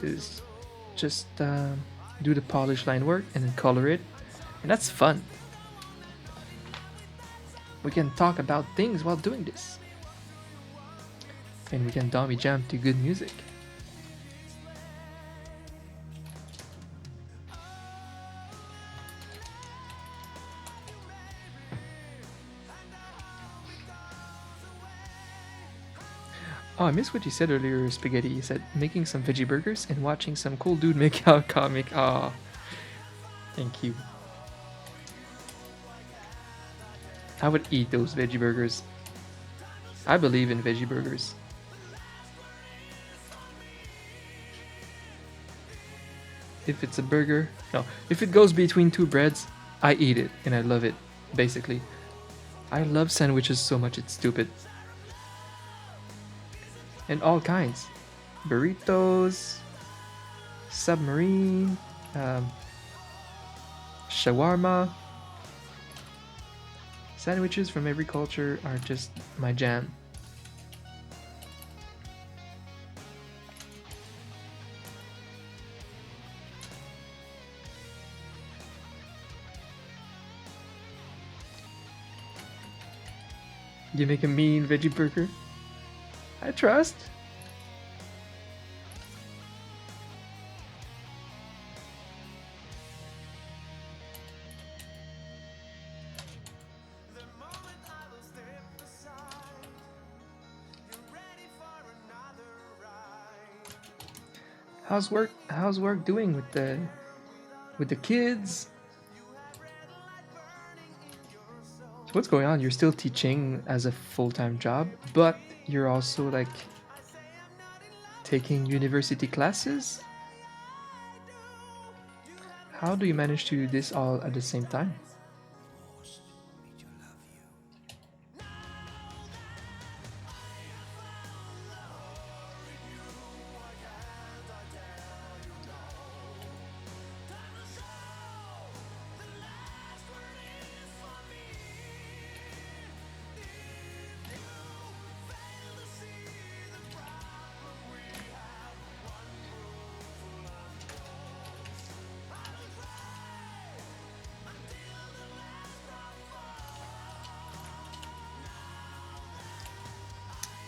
is just do the polish line work and then color it, and that's fun. We can talk about things while doing this, and we can dummy jam to good music. Oh, I missed what you said earlier, Spaghetti. You said making some veggie burgers and watching some cool dude make out comic. Ah, thank you. I would eat those veggie burgers. I believe in veggie burgers. If it's a burger, no. If it goes between two breads, I eat it and I love it, basically. I love sandwiches so much it's stupid. And all kinds. Burritos, submarine, shawarma. Sandwiches from every culture are just my jam. You make a mean veggie burger? I trust. How's work doing with the kids? So what's going on? You're still teaching as a full-time job, but you're also like taking university classes? How do you manage to do this all at the same time?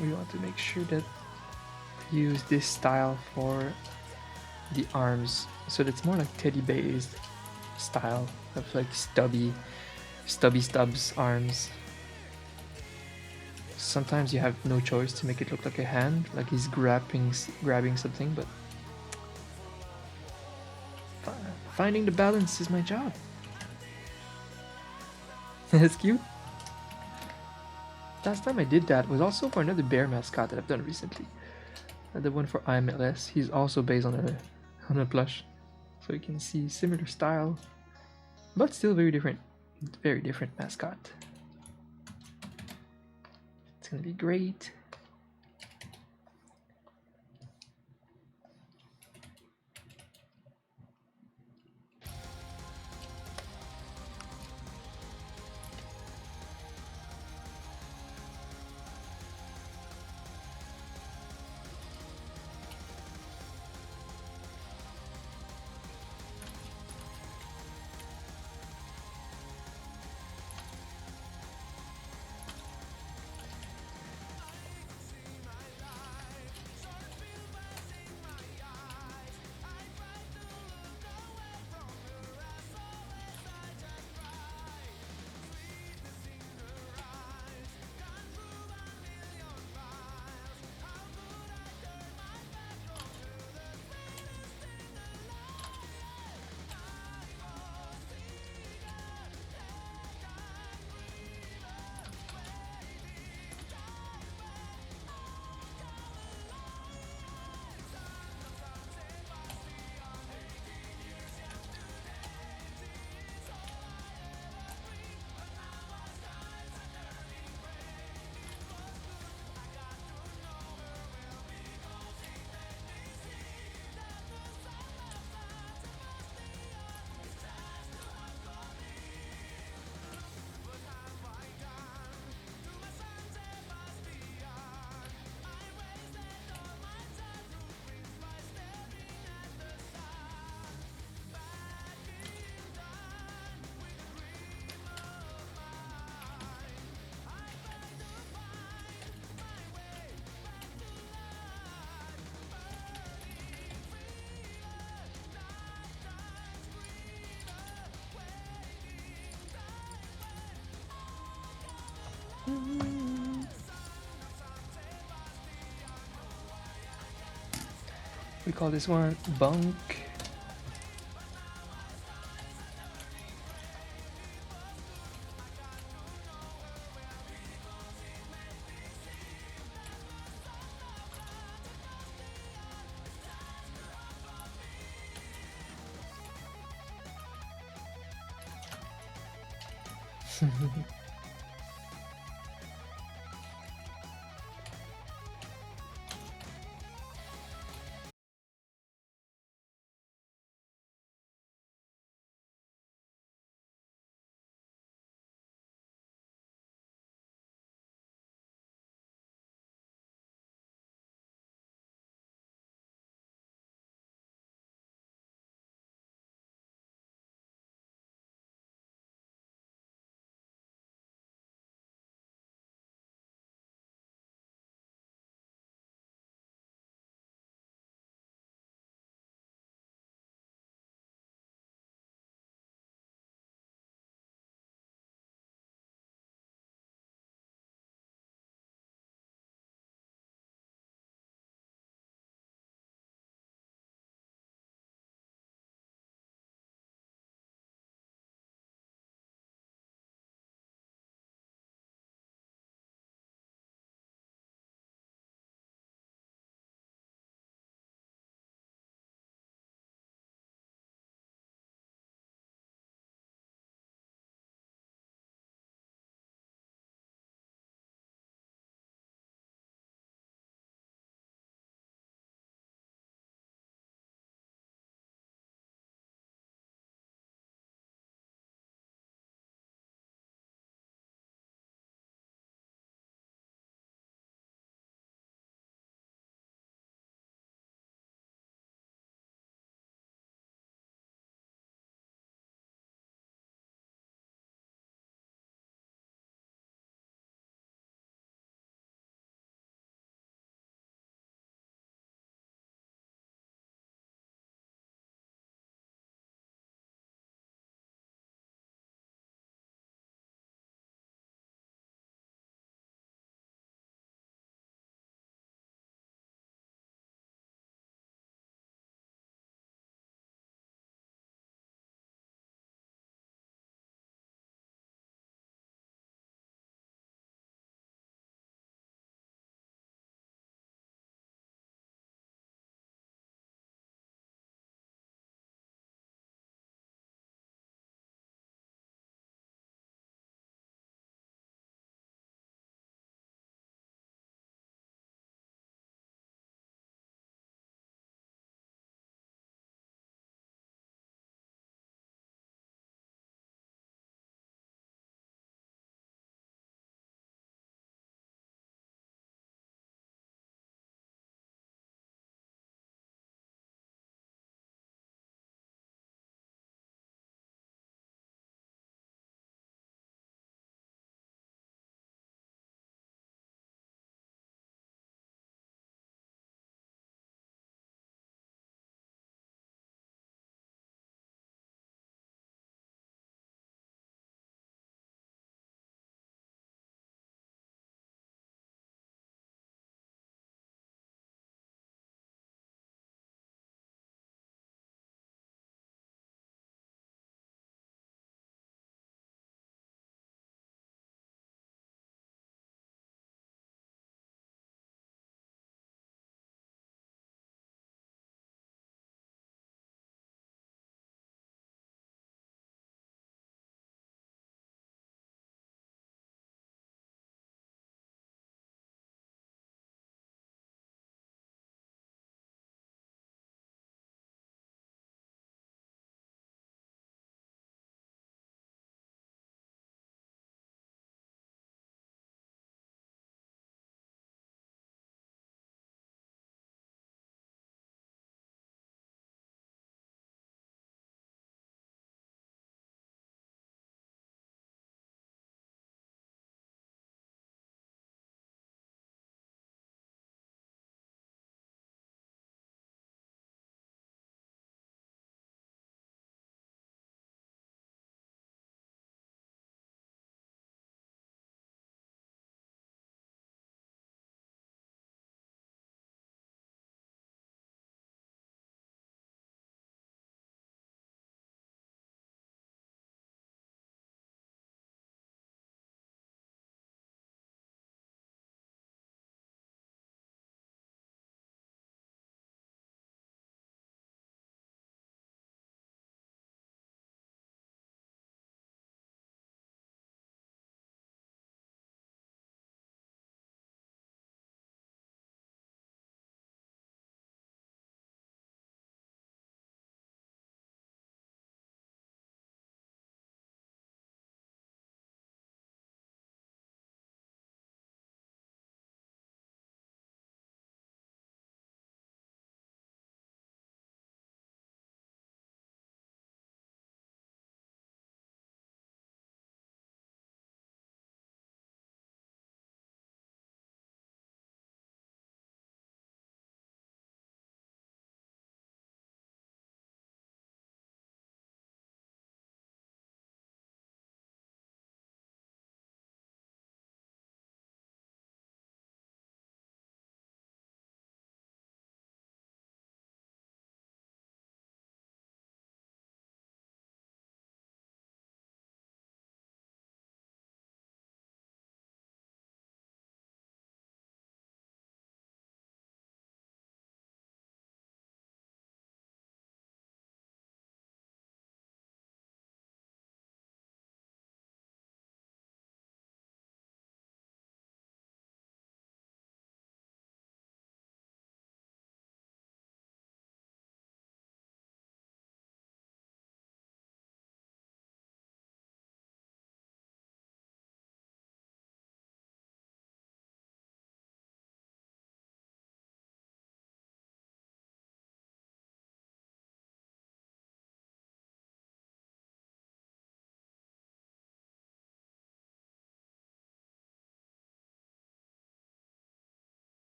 We want to make sure that we use this style for the arms, so that it's more like teddy based style of like stubs arms. Sometimes you have no choice to make it look like a hand, like he's grabbing something, but finding the balance is my job. That's cute. Last time I did that was also for another bear mascot that I've done recently. The one for IMLS. He's also based on a plush, so you can see similar style, but still very different. Very different mascot. It's gonna be great. We call this one bunk.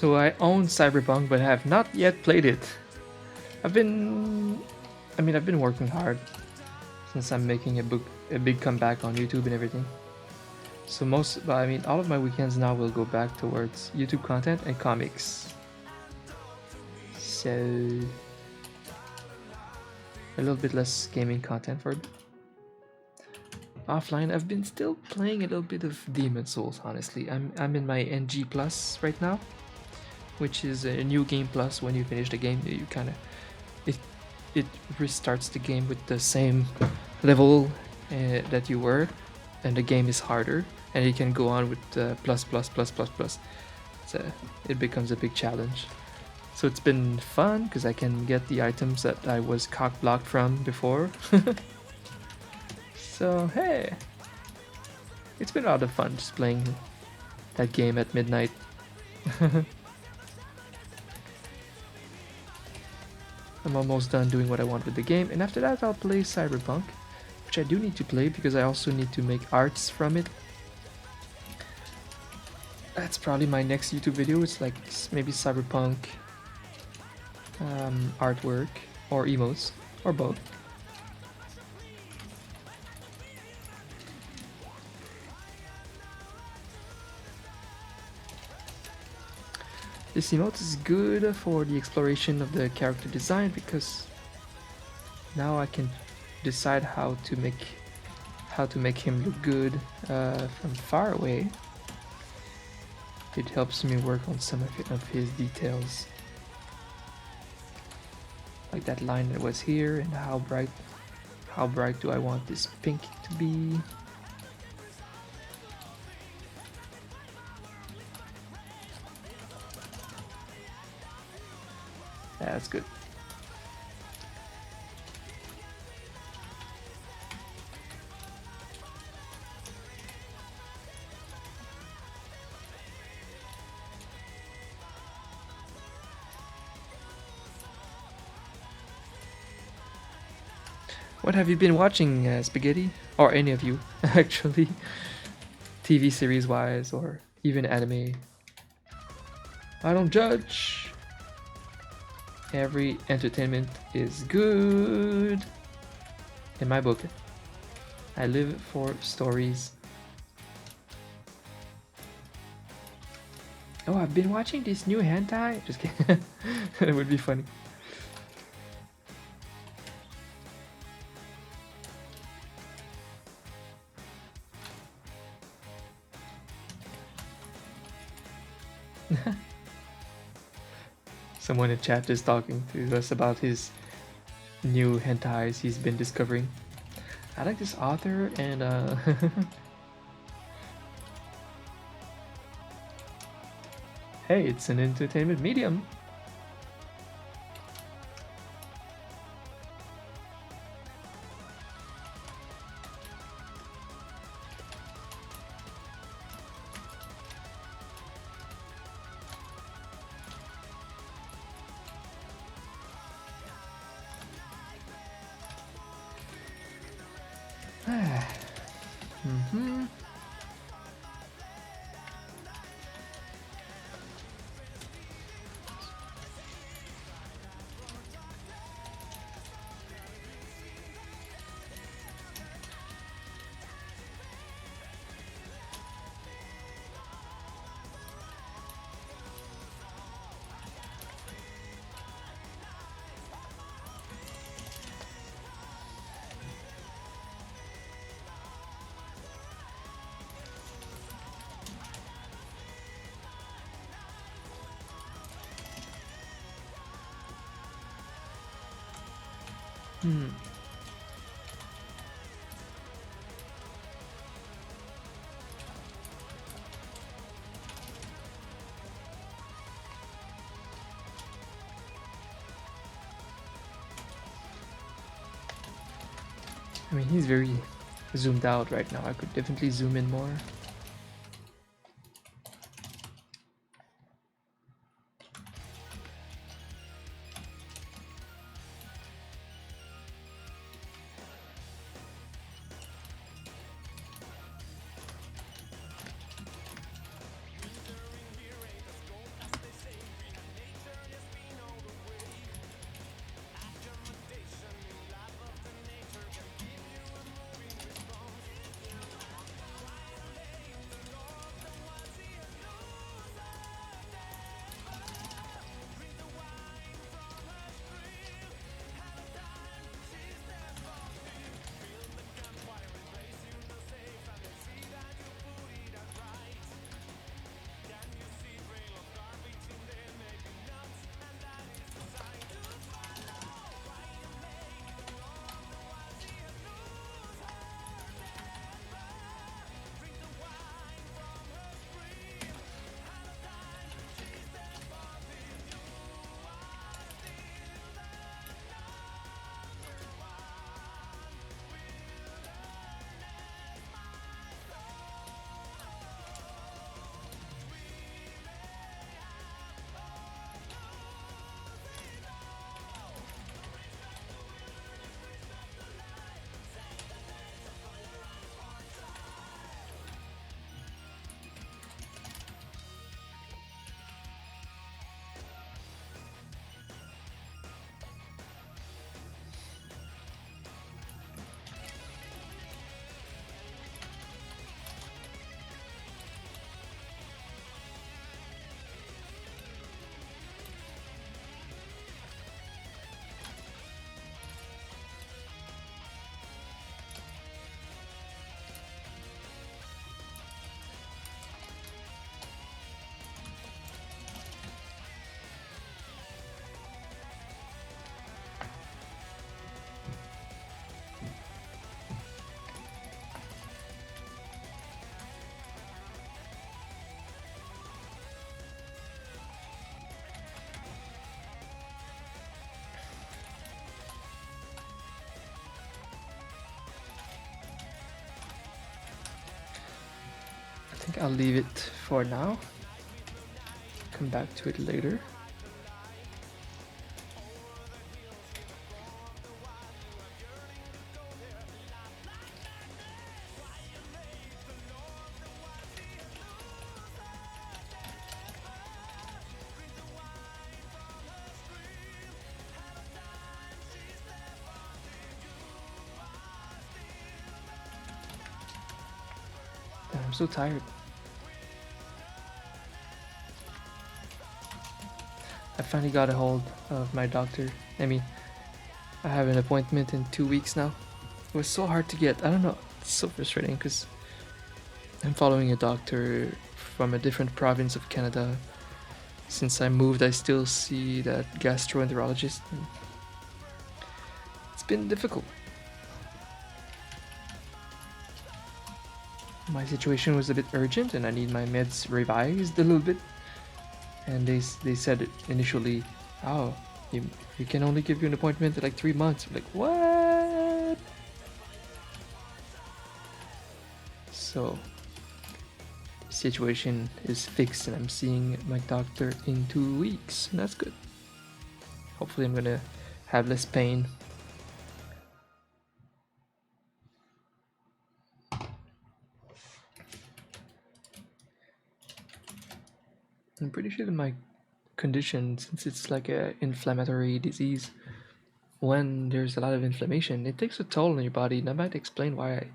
So I own Cyberpunk, but have not yet played it. I've been working hard since I'm making a big comeback on YouTube and everything. So all of my weekends now will go back towards YouTube content and comics. So a little bit less gaming content for a bit. Offline, I've been still playing a little bit of Demon Souls. Honestly, I'm in my NG plus right now, which is a new game plus. When you finish the game, you kind of it restarts the game with the same level that you were, and the game is harder, and you can go on with plus plus plus plus plus. So it becomes a big challenge. So it's been fun because I can get the items that I was cock blocked from before. So hey, it's been a lot of fun just playing that game at midnight. I'm almost done doing what I want with the game, and after that I'll play Cyberpunk, which I do need to play because I also need to make arts from it. That's probably my next YouTube video. It's like maybe Cyberpunk artwork or emotes or both. This emote is good for the exploration of the character design because now I can decide how to make him look good from far away. It helps me work on some of his details, like that line that was here, and how bright do I want this pink to be. Yeah, that's good. What have you been watching, Spaghetti? Or any of you, actually? TV series wise, or even anime? I don't judge. Every entertainment is good. In my book, I live for stories. Oh, I've been watching this new hentai. Just kidding. It would be funny. Someone in chat is talking to us about his new hentais he's been discovering. I like this author, and hey, it's an entertainment medium. I mean, he's very zoomed out right now. I could definitely zoom in more. think I'll leave it for now. Come back to it later. I'm so tired. I finally got a hold of my doctor. I mean, I have an appointment in 2 weeks now. It was so hard to get. I don't know. It's so frustrating because I'm following a doctor from a different province of Canada. Since I moved, I still see that gastroenterologist. It's been difficult. My situation was a bit urgent and I need my meds revised a little bit. And they said initially, oh, you can only give you an appointment in like 3 months. I'm like, what? So, the situation is fixed and I'm seeing my doctor in 2 weeks. And that's good. Hopefully I'm gonna have less pain. I'm pretty sure that my condition, since it's like a inflammatory disease, when there's a lot of inflammation, it takes a toll on your body, and that might explain why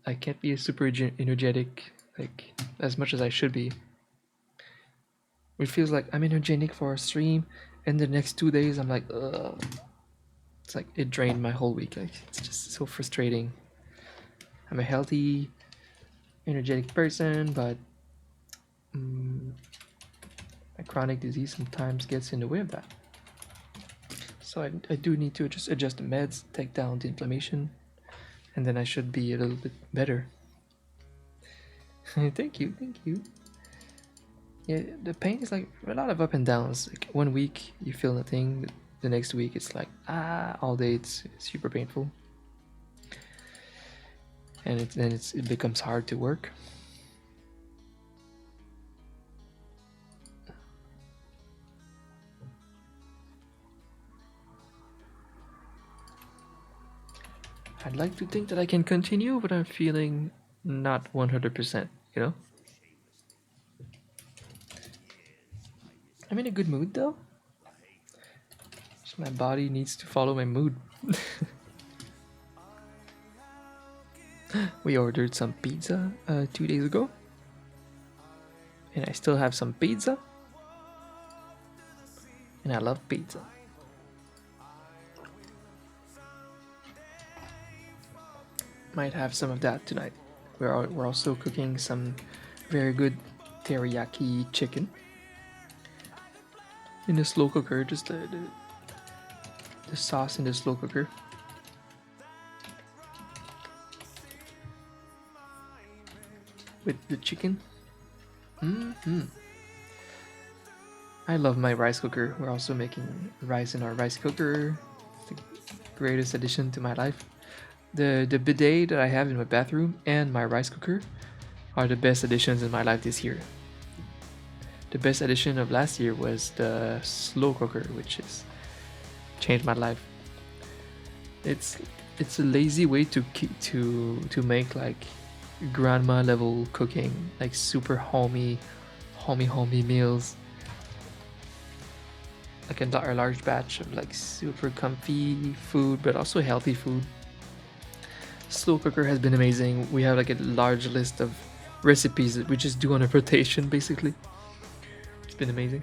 I can't be super energetic like as much as I should be. It feels like I'm energetic for a stream, and the next 2 days I'm like, ugh. It's like it drained my whole week. Like, it's just so frustrating. I'm a healthy, energetic person, but my chronic disease sometimes gets in the way of that. So I do need to just adjust the meds, take down the inflammation, and then I should be a little bit better. Thank you, thank you. Yeah, the pain is like a lot of up and downs. Like 1 week you feel nothing, the next week it's like all day it's super painful, and it becomes hard to work. I'd like to think that I can continue, but I'm feeling not 100%. You know, I'm in a good mood though. Just my body needs to follow my mood. We ordered some pizza 2 days ago, and I still have some pizza, and I love pizza. Might have some of that tonight. We're also cooking some very good teriyaki chicken in the slow cooker. Just the sauce in the slow cooker. With the chicken. I love my rice cooker. We're also making rice in our rice cooker. It's the greatest addition to my life. The bidet that I have in my bathroom and my rice cooker are the best additions in my life this year. The best addition of last year was the slow cooker, which has changed my life. It's a lazy way to make like grandma level cooking, like super homey meals. Like a large batch of like super comfy food, but also healthy food. Slow cooker has been amazing. We have like a large list of recipes that we just do on a rotation, basically. It's been amazing.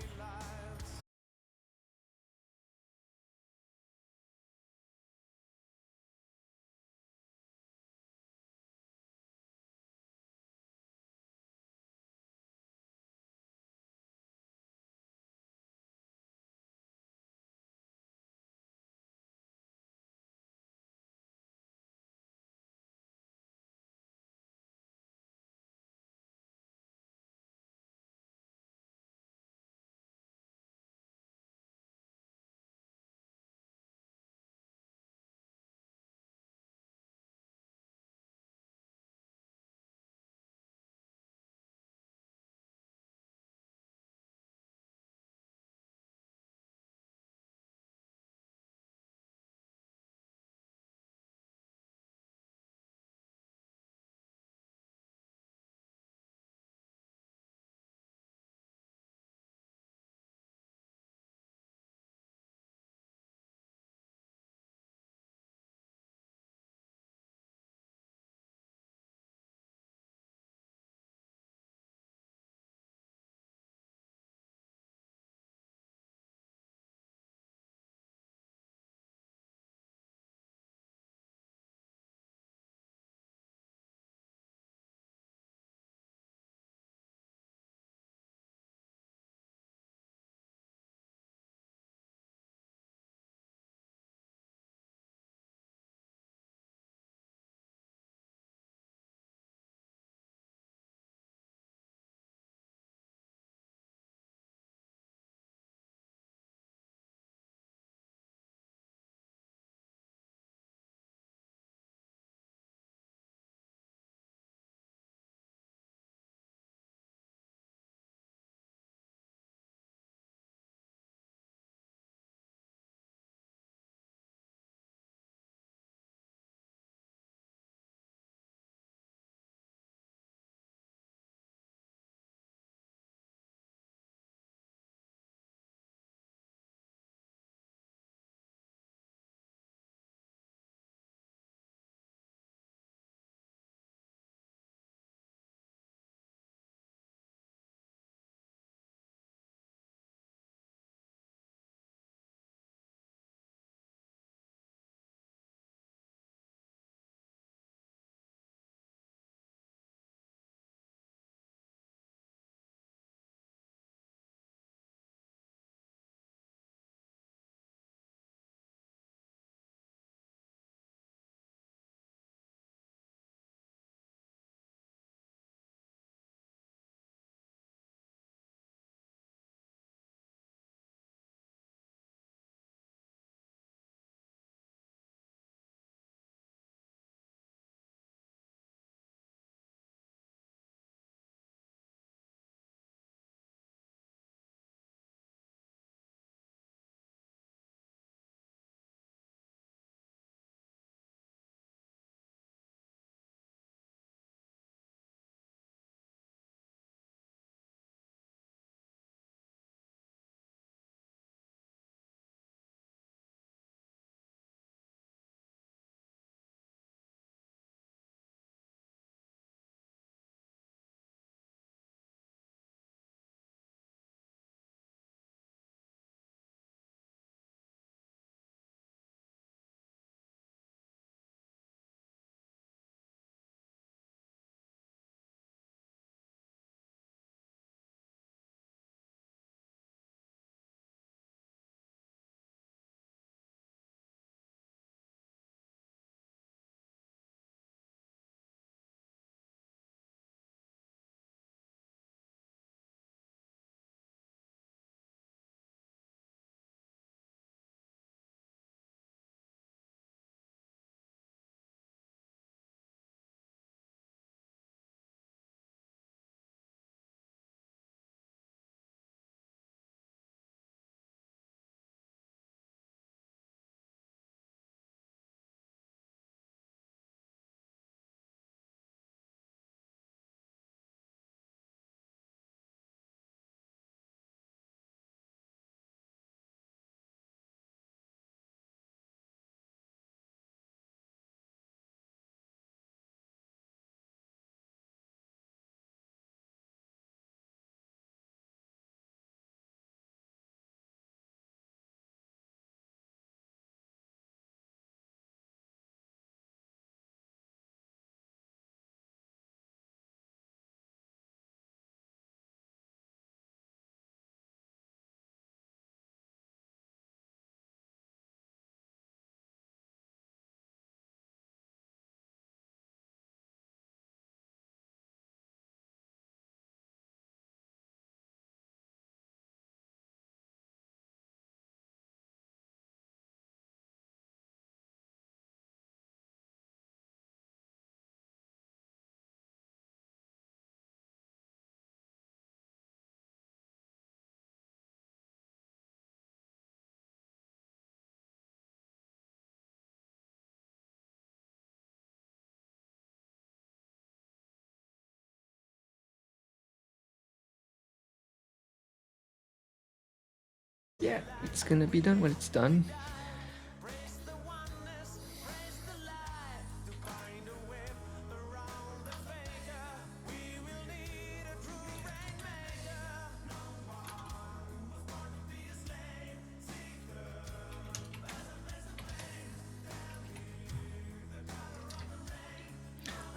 Yeah, it's gonna be done when it's done.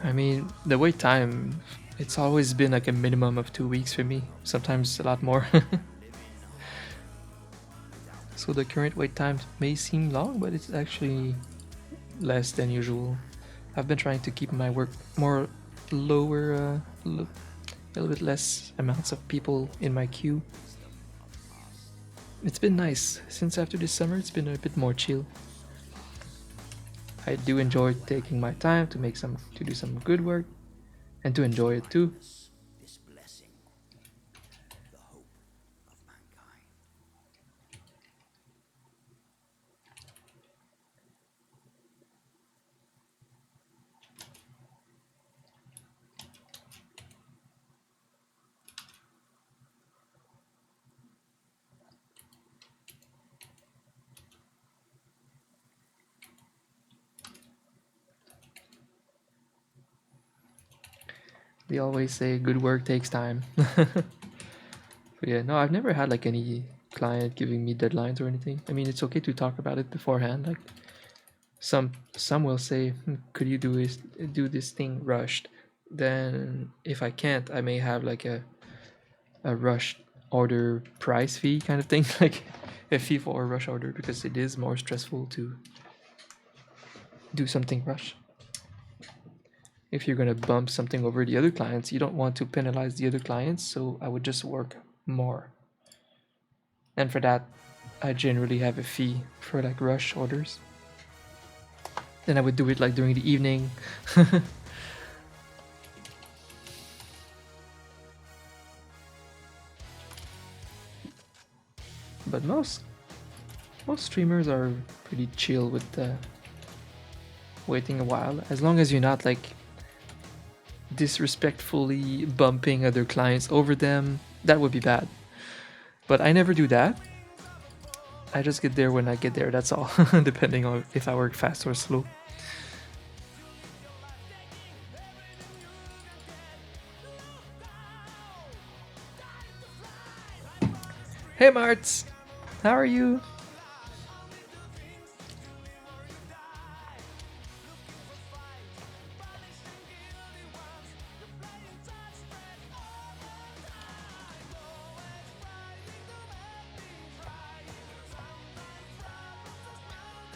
I mean, the wait time, it's always been like a minimum of 2 weeks for me, sometimes a lot more. So the current wait time may seem long, but it's actually less than usual. I've been trying to keep my work more lower, a little bit less amounts of people in my queue. It's been nice. Since after this summer, it's been a bit more chill. I do enjoy taking my time to do some good work and to enjoy it too. They always say good work takes time. But yeah, no, I've never had like any client giving me deadlines or anything. I mean, it's okay to talk about it beforehand. Like some will say, could you do this thing rushed? Then if I can't, I may have like a rush order price fee kind of thing, like a fee for a rush order because it is more stressful to do something rush. If you're gonna bump something over the other clients, you don't want to penalize the other clients, so I would just work more. And for that, I generally have a fee for like rush orders. Then I would do it like during the evening. But most streamers are pretty chill with waiting a while, as long as you're not like disrespectfully bumping other clients over them. That would be bad. But I never do that. I just get there when I get there, that's all, depending on if I work fast or slow. Hey Marts, how are you?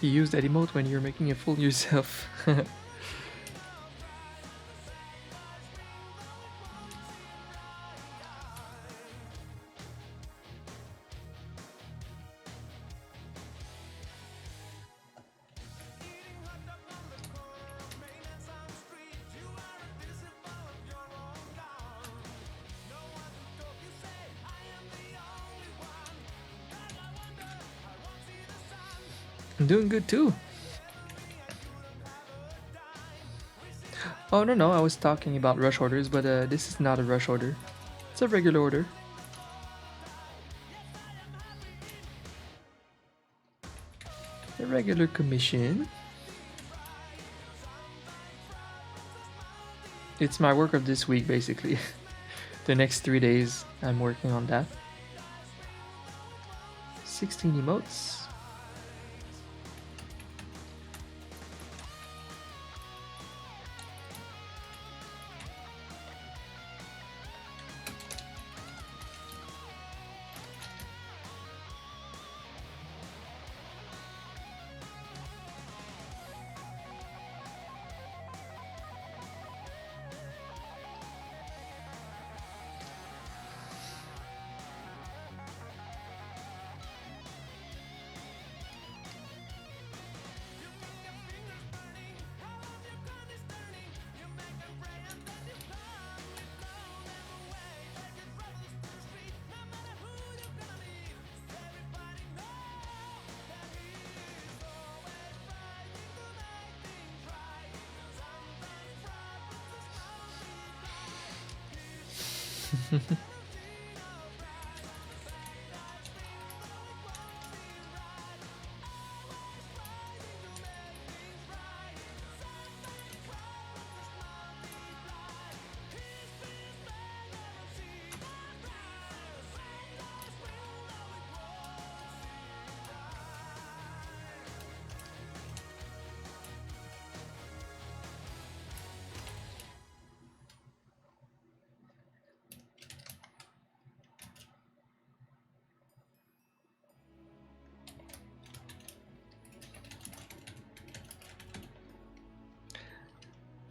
You use that emote when you're making a fool yourself. I'm doing good too. Oh no, I was talking about rush orders, but this is not a rush order. It's a regular order. A regular commission. It's my work of this week basically. The next 3 days I'm working on that. 16 emotes.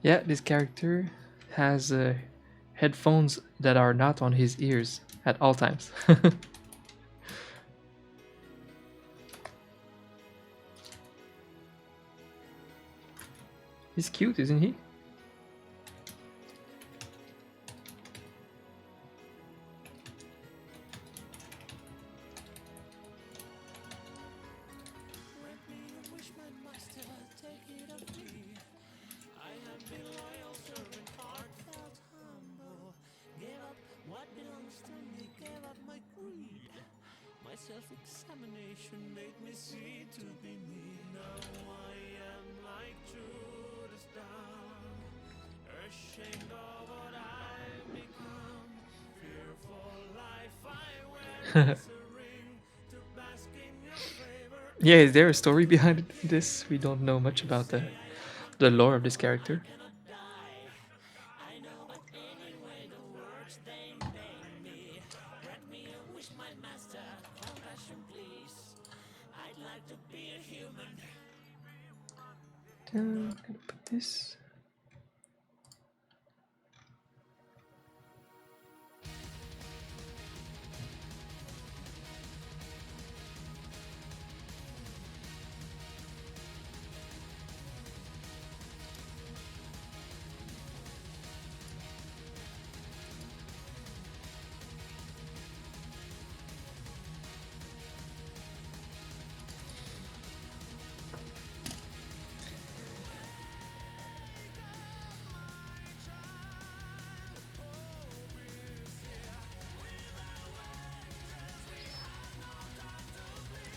Yeah, this character has headphones that are not on his ears at all times. He's cute, isn't he? Self-examination made me see to be me. Now I am like Judas down, ashamed of what I've become. Fearful life I wear as a ring to bask in your favor. Yeah, is there a story behind this? We don't know much about the lore of this character. I know, but anyway, the words they make me. Grant me a wish, my master. Compassion, please. I'd like to be a human. Gonna put this.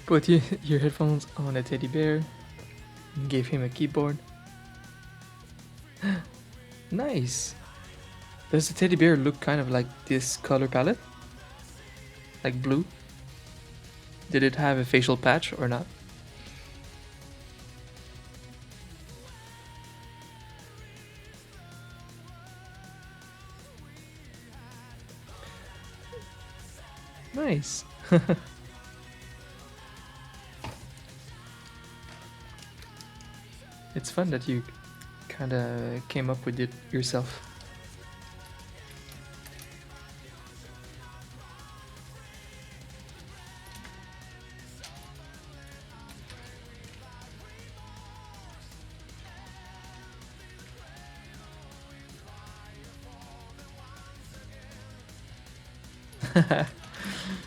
Put your headphones on a teddy bear. And gave him a keyboard. Nice. Does the teddy bear look kind of like this color palette? Like blue? Did it have a facial patch or not? Nice. It's fun that you kind of came up with it yourself.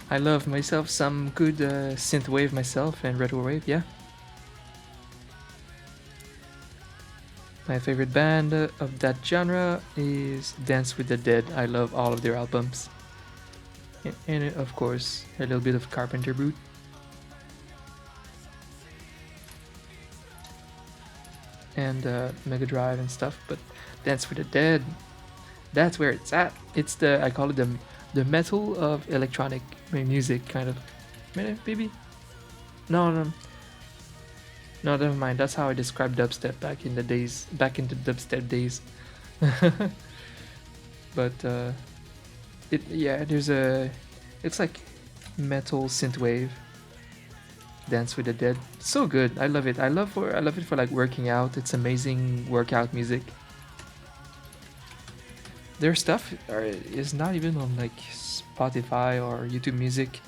I love myself some good synthwave myself and retrowave, yeah. My favorite band of that genre is Dance with the Dead. I love all of their albums. And of course, a little bit of Carpenter Brute. And Mega Drive and stuff, but Dance with the Dead, that's where it's at. It's I call it the metal of electronic music, kind of. Maybe? No, no, no, never mind. That's how I described dubstep back in the days, back in the dubstep days. But yeah, it's like metal synthwave. Dance with the Dead, so good. I love it. I love it for like working out. It's amazing workout music. Their stuff is not even on like Spotify or YouTube Music.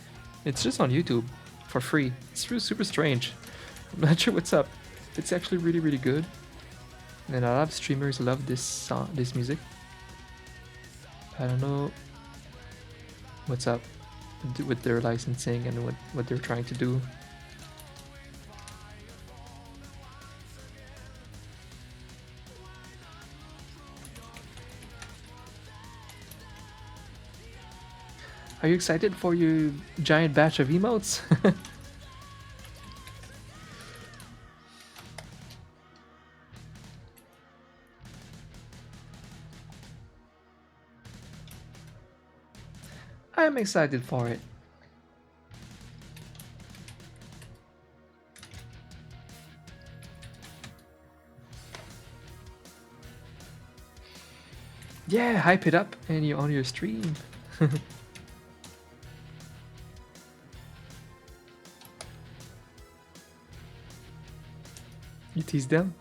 It's just on YouTube for free. It's super strange. I'm not sure what's up. It's actually really good, and a lot of streamers love this music. I don't know what's up with their licensing and what they're trying to do. Are you excited for your giant batch of emotes? I'm excited for it. Yeah, hype it up and you're on your stream. You tease them?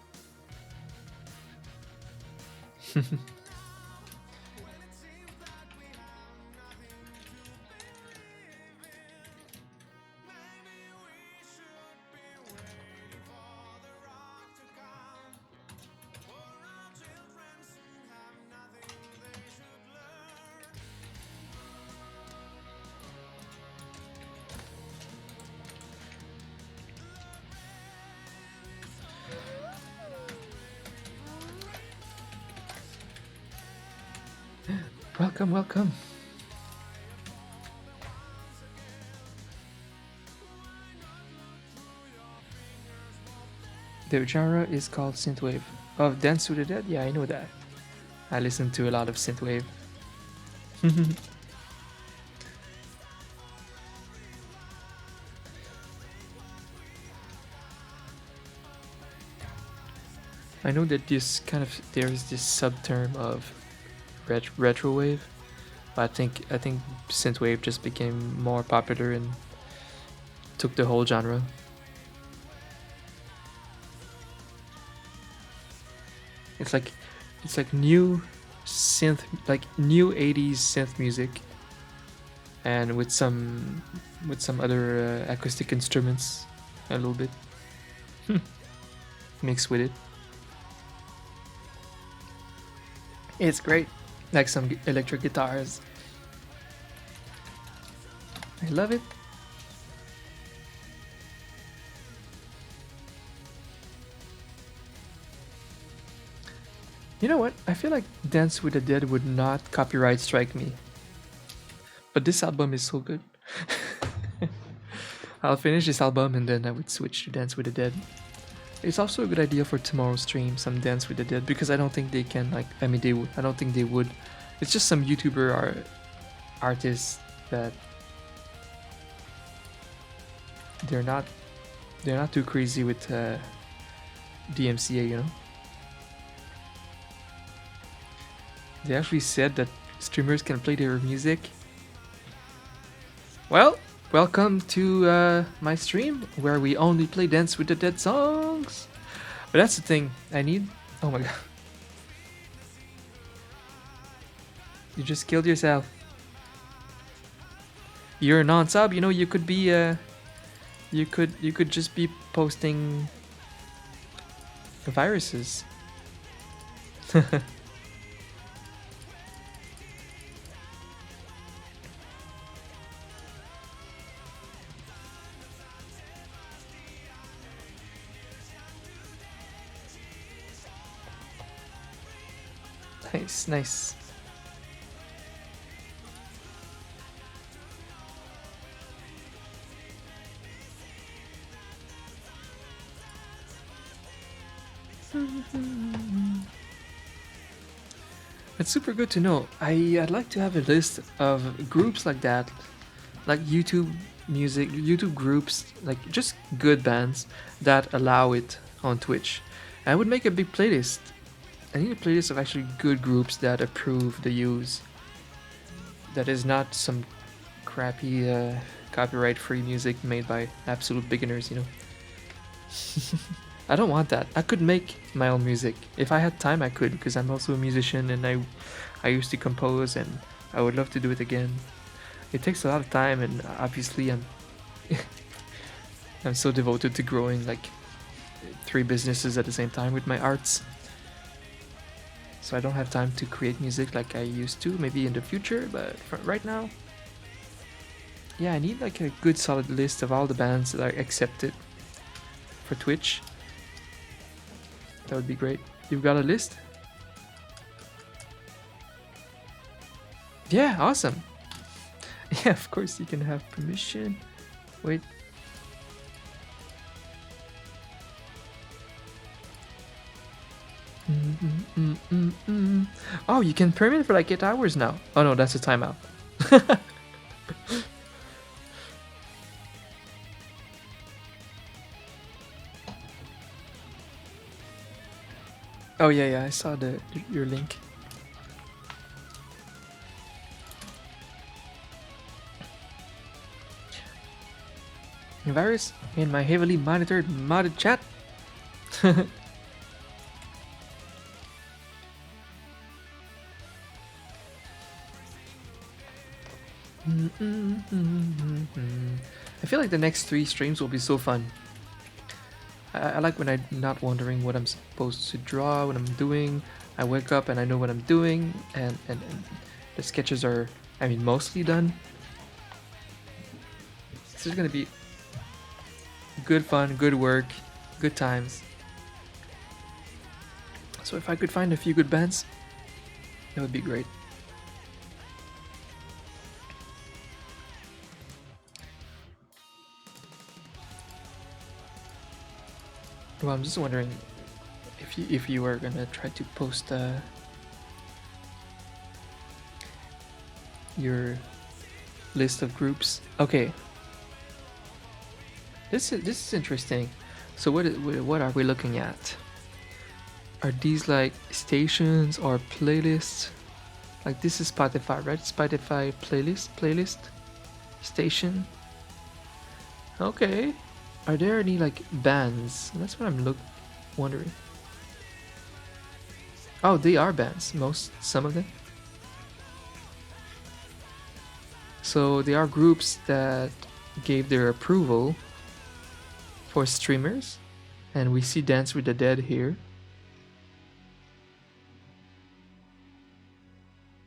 Welcome, welcome. The genre is called synthwave. Of Dance with the Dead? Yeah, I know that. I listen to a lot of synthwave. I know that there's this subterm of retrowave. I think synthwave just became more popular and took the whole genre. It's like new synth, like new 80s synth music, and with some other acoustic instruments a little bit mixed with it. It's great, like some electric guitars. I love it. You know what? I feel like Dance with the Dead would not copyright strike me. But this album is so good. I'll finish this album and then I would switch to Dance with the Dead. It's also a good idea for tomorrow's stream, some Dance with the Dead, because I don't think they can, like, I mean, they would. I don't think they would. It's just some YouTuber artists that they're not too crazy with DMCA, you know. They actually said that streamers can play their music. Well, welcome to my stream where we only play Dance with the Dead songs. But that's the thing I need. Oh my god. You just killed yourself. You're a non-sub, you know, you could be you could just be posting viruses. Nice, nice. It's super good to know. I'd like to have a list of groups like that, like YouTube music, YouTube groups, like just good bands that allow it on Twitch. I would make a big playlist. I need a playlist of actually good groups that approve the use. That is not some crappy copyright-free music made by absolute beginners, you know. I don't want that. I could make my own music. If I had time, I could, because I'm also a musician and I used to compose and I would love to do it again. It takes a lot of time and obviously I'm I'm so devoted to growing like 3 businesses at the same time with my arts. So I don't have time to create music like I used to, maybe in the future, but for right now, yeah, I need like a good solid list of all the bands that are accepted for Twitch. That would be great. You've got a list? Yeah, awesome. Yeah, of course you can have permission. Wait. Oh, you can permit for like 8 hours now. Oh no, that's a timeout. Oh yeah, I saw your link. Virus in my heavily monitored modded chat. I feel like the next 3 streams will be so fun. I like when I'm not wondering what I'm supposed to draw, what I'm doing. I wake up and I know what I'm doing, and the sketches are, I mean, mostly done. This is gonna be good fun, good work, good times. So if I could find a few good bands, that would be great. Well, I'm just wondering if you were gonna try to post your list of groups. Okay, this is interesting. So what are we looking at? Are these like stations or playlists? Like this is Spotify, right? Spotify playlist station. Okay. Are there any like bands? That's what I'm wondering. Oh, they are bands. Some of them. So they are groups that gave their approval for streamers, and we see Dance with the Dead here.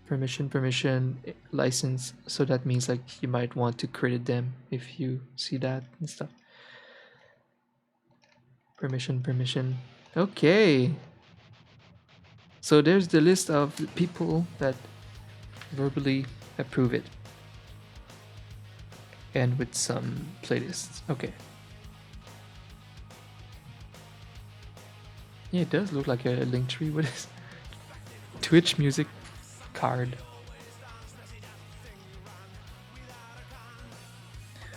Permission, license. So that means like you might want to credit them if you see that and stuff. Permission. Okay. So there's the list of the people that verbally approve it. And with some playlists. Okay. Yeah, it does look like a link tree. What is Twitch music card?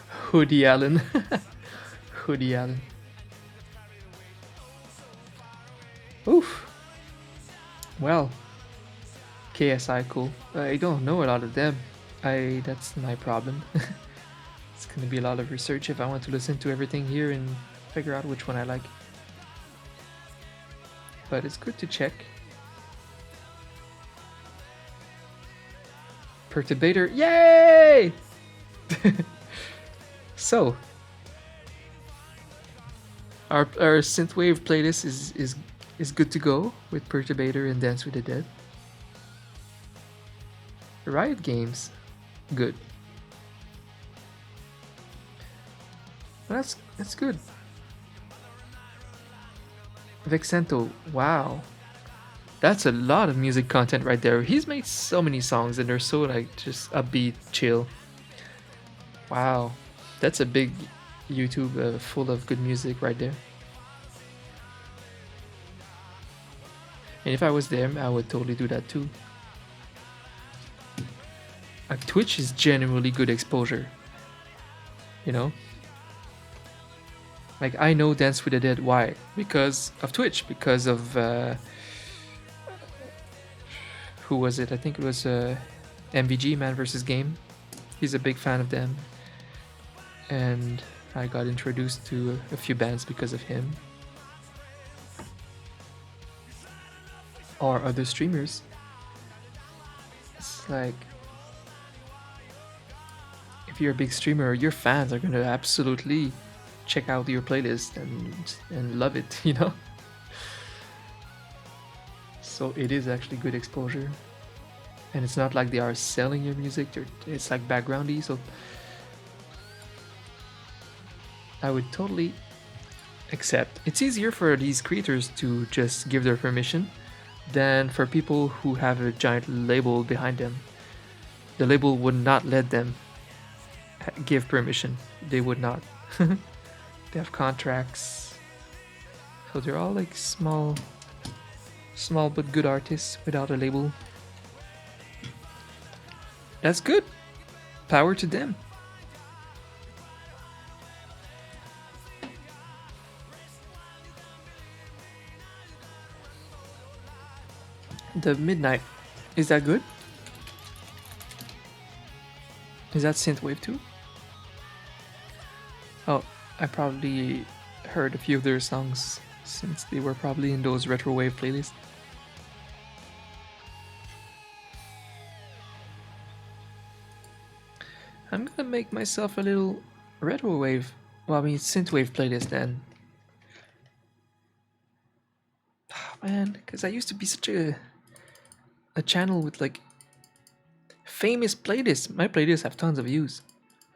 Hoodie Allen. Hoodie Allen. Oof. Well, KSI cool. I don't know a lot of them. That's my problem. It's gonna be a lot of research if I want to listen to everything here and figure out which one I like. But it's good to check. Perturbator, yay! So, our synthwave playlist is good to go with Perturbator and Dance with the Dead. Riot Games, good. That's good. Vexento, wow. That's a lot of music content right there. He's made so many songs and they're so like just upbeat, chill. Wow. That's a big YouTube full of good music right there. And if I was them, I would totally do that too. Like Twitch is genuinely good exposure. You know? Like I know Dance with the Dead, why? Because of Twitch, because of who was it? I think it was MVG, Man vs. Game. He's a big fan of them. And I got introduced to a few bands because of him. Or other streamers. It's like if you're a big streamer, your fans are gonna absolutely check out your playlist and love it, you know? So it is actually good exposure. And it's not like they are selling your music, it's like backgroundy, so I would totally accept. It's easier for these creators to just give their permission than for people who have a giant label behind them. The label would not let them give permission. They would not. They have contracts. So they're all like small but good artists without a label. That's good. Power to them. The Midnight, is that good? Is that synthwave too? Oh, I probably heard a few of their songs since they were probably in those retro wave playlists. I'm gonna make myself a little retro wave. Well, I mean synthwave playlist then. Oh, man, because I used to be such a channel with like famous playlists. My playlists have tons of views.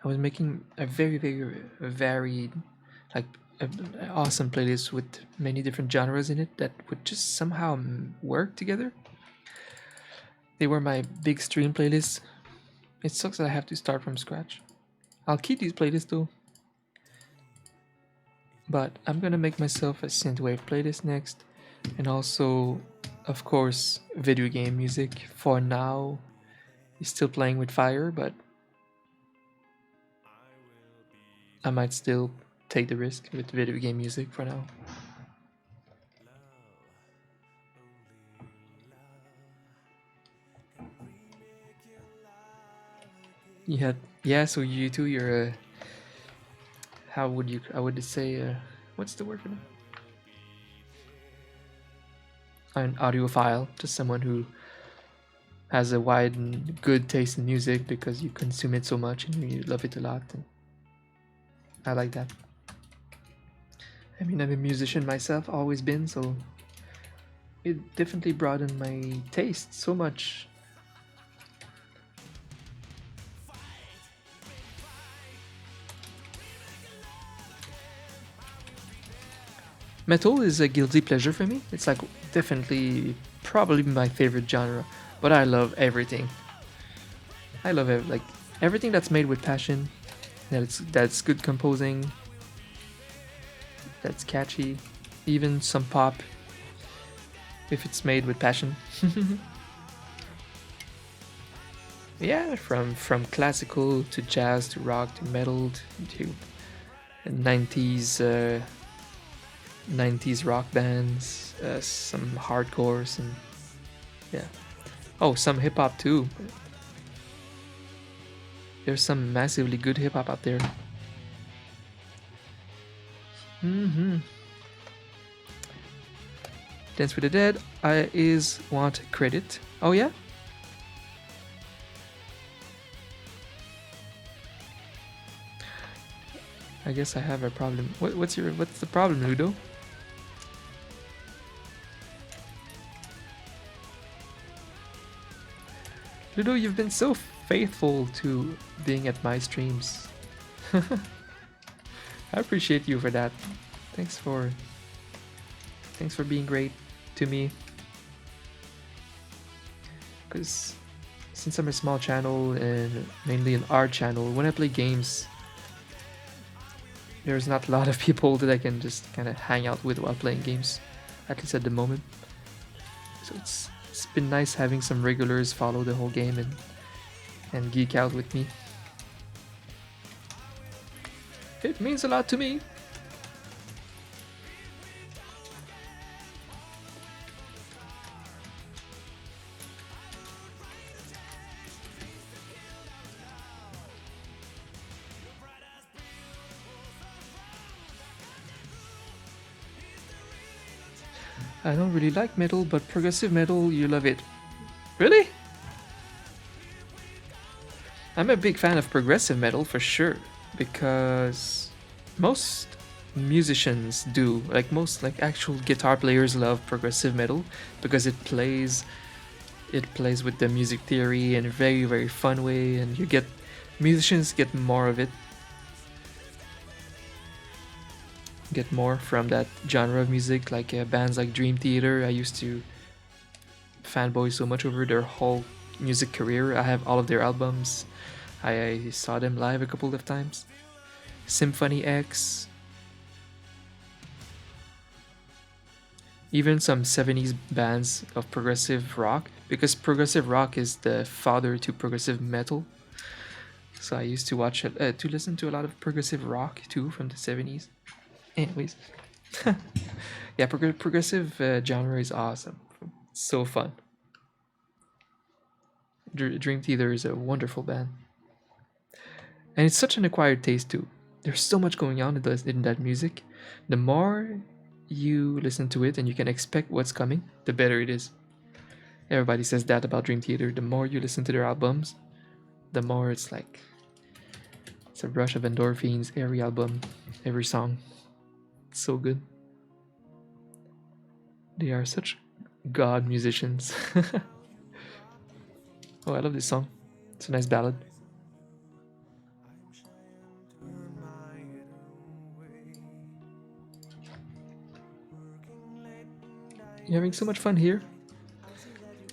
I was making a very varied, like a awesome playlist with many different genres in it that would just somehow work together. They were my big stream playlists. It sucks that I have to start from scratch. I'll keep these playlists though, but I'm gonna make myself a synthwave playlist next, and also, of course, video game music. For now, he's still playing with fire, but I might still take the risk with video game music for now. Yeah. So you too. You're a how would you? I would say what's the word for that? An audiophile, just someone who has a wide and good taste in music because you consume it so much and you love it a lot. And I like that. I mean, I'm a musician myself, always been, so it definitely broadened my taste so much. Metal is a guilty pleasure for me. It's like definitely probably my favorite genre, but I love everything. I love like everything that's made with passion, that's good composing, that's catchy, even some pop if it's made with passion. Yeah, from classical to jazz to rock to metal to 90s 90s rock bands, some hardcore, some yeah. Oh, some hip hop too. There's some massively good hip hop out there. Mm-hmm. Dance with the Dead is want credit. Oh yeah? I guess I have a problem. What's the problem, Ludo? Ludo, you've been so faithful to being at my streams. I appreciate you for that. Thanks for being great to me. Because since I'm a small channel and mainly an art channel, when I play games, there's not a lot of people that I can just kind of hang out with while playing games, at least at the moment. So it's been nice having some regulars follow the whole game and geek out with me. It means a lot to me. I don't really like metal, but progressive metal, you love it. Really? I'm a big fan of progressive metal for sure, because most musicians do. Like most like actual guitar players love progressive metal because it plays with the music theory in a very fun way, and musicians get more of it. Get more from that genre of music, like bands like Dream Theater. I used to fanboy so much over their whole music career. I have all of their albums. I saw them live a couple of times. Symphony X, even some 70s bands of progressive rock, because progressive rock is the father to progressive metal. So I used to to listen to a lot of progressive rock too from the 70s. Anyways, yeah, progressive genre is awesome. It's so fun. Dream Theater is a wonderful band, and it's such an acquired taste too. There's so much going on in that music. The more you listen to it and you can expect what's coming, the better it is. Everybody says that about Dream Theater. The more you listen to their albums, the more it's like It's a rush of endorphins every album, every song. It's so good. They are such god musicians. Oh, I love this song. It's a nice ballad. You're having so much fun here.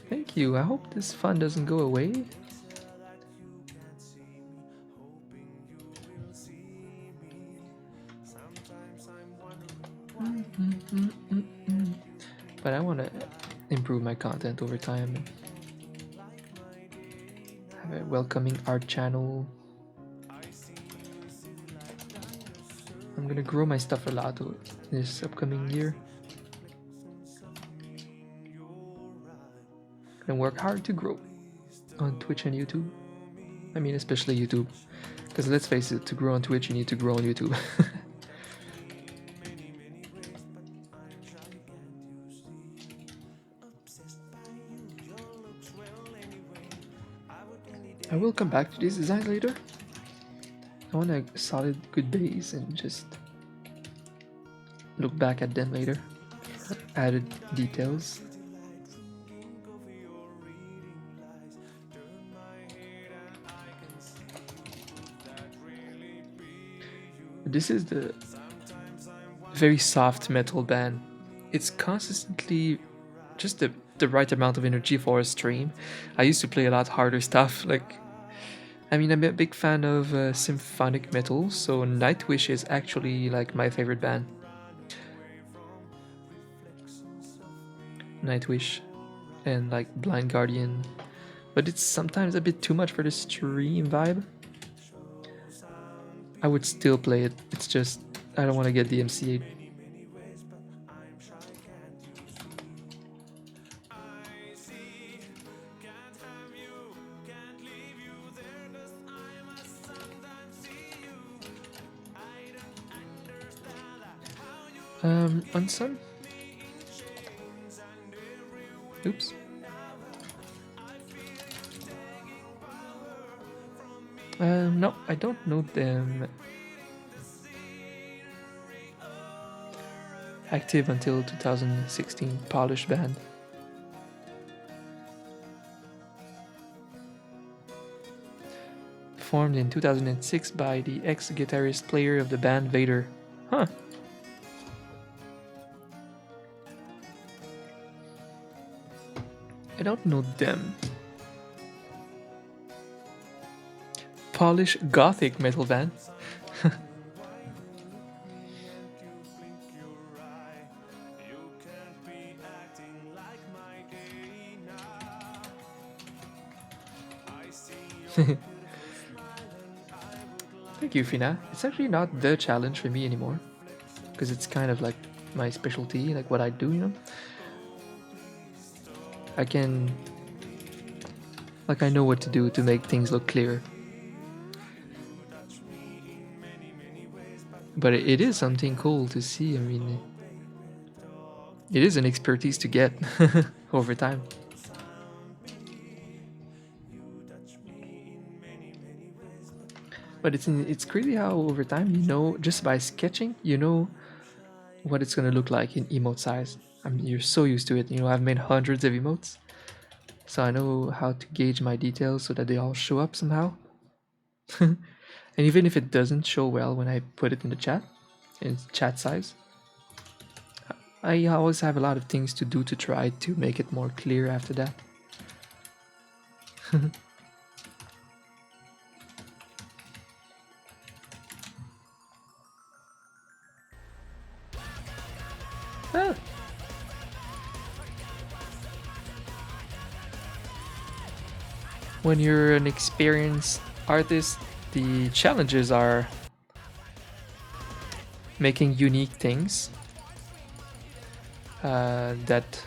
Thank you. I hope this fun doesn't go away. But I want to improve my content over time and have a welcoming art channel. I'm gonna grow my stuff a lot this upcoming year. And work hard to grow on Twitch and YouTube. I mean, especially YouTube. Because let's face it, to grow on Twitch, you need to grow on YouTube. I will come back to these designs later. I want a solid, good base and just look back at them later for added details. This is the very soft metal band. It's consistently just the right amount of energy for a stream. I used to play a lot harder stuff, like I'm a big fan of symphonic metal, so Nightwish is actually like my favorite band. Nightwish and like Blind Guardian, but it's sometimes a bit too much for the stream vibe. I would still play it, it's just I don't want to get DMCA'd. Unsun? Oops. No, I don't know them. Active until 2016, Polish band. Formed in 2006 by the ex-guitarist player of the band Vader. Huh. I don't know them. Polish gothic metal band. Thank you, Fina. It's actually not the challenge for me anymore, because it's kind of like my specialty, like what I do, you know? I know what to do to make things look clear. But it is something cool to see. I mean, it is an expertise to get over time. But it's crazy how over time, you know, just by sketching, you know what it's gonna look like in emote size. I mean, you're so used to it. You know, I've made hundreds of emotes, so I know how to gauge my details so that they all show up somehow. And even if it doesn't show well when I put it in the chat, in chat size, I always have a lot of things to do to try to make it more clear after that. Ah. When you're an experienced artist, the challenges are making unique things that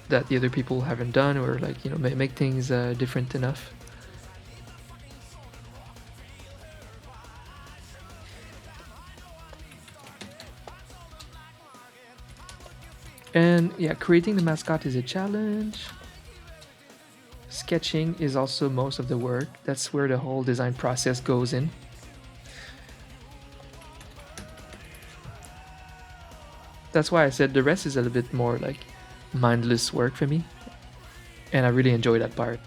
the other people haven't done, or like, you know, make things different enough. And yeah, creating the mascot is a challenge. sketching is also most of the work. That's where the whole design process goes in. That's why I said the rest is a little bit more like mindless work for me. And I really enjoy that part.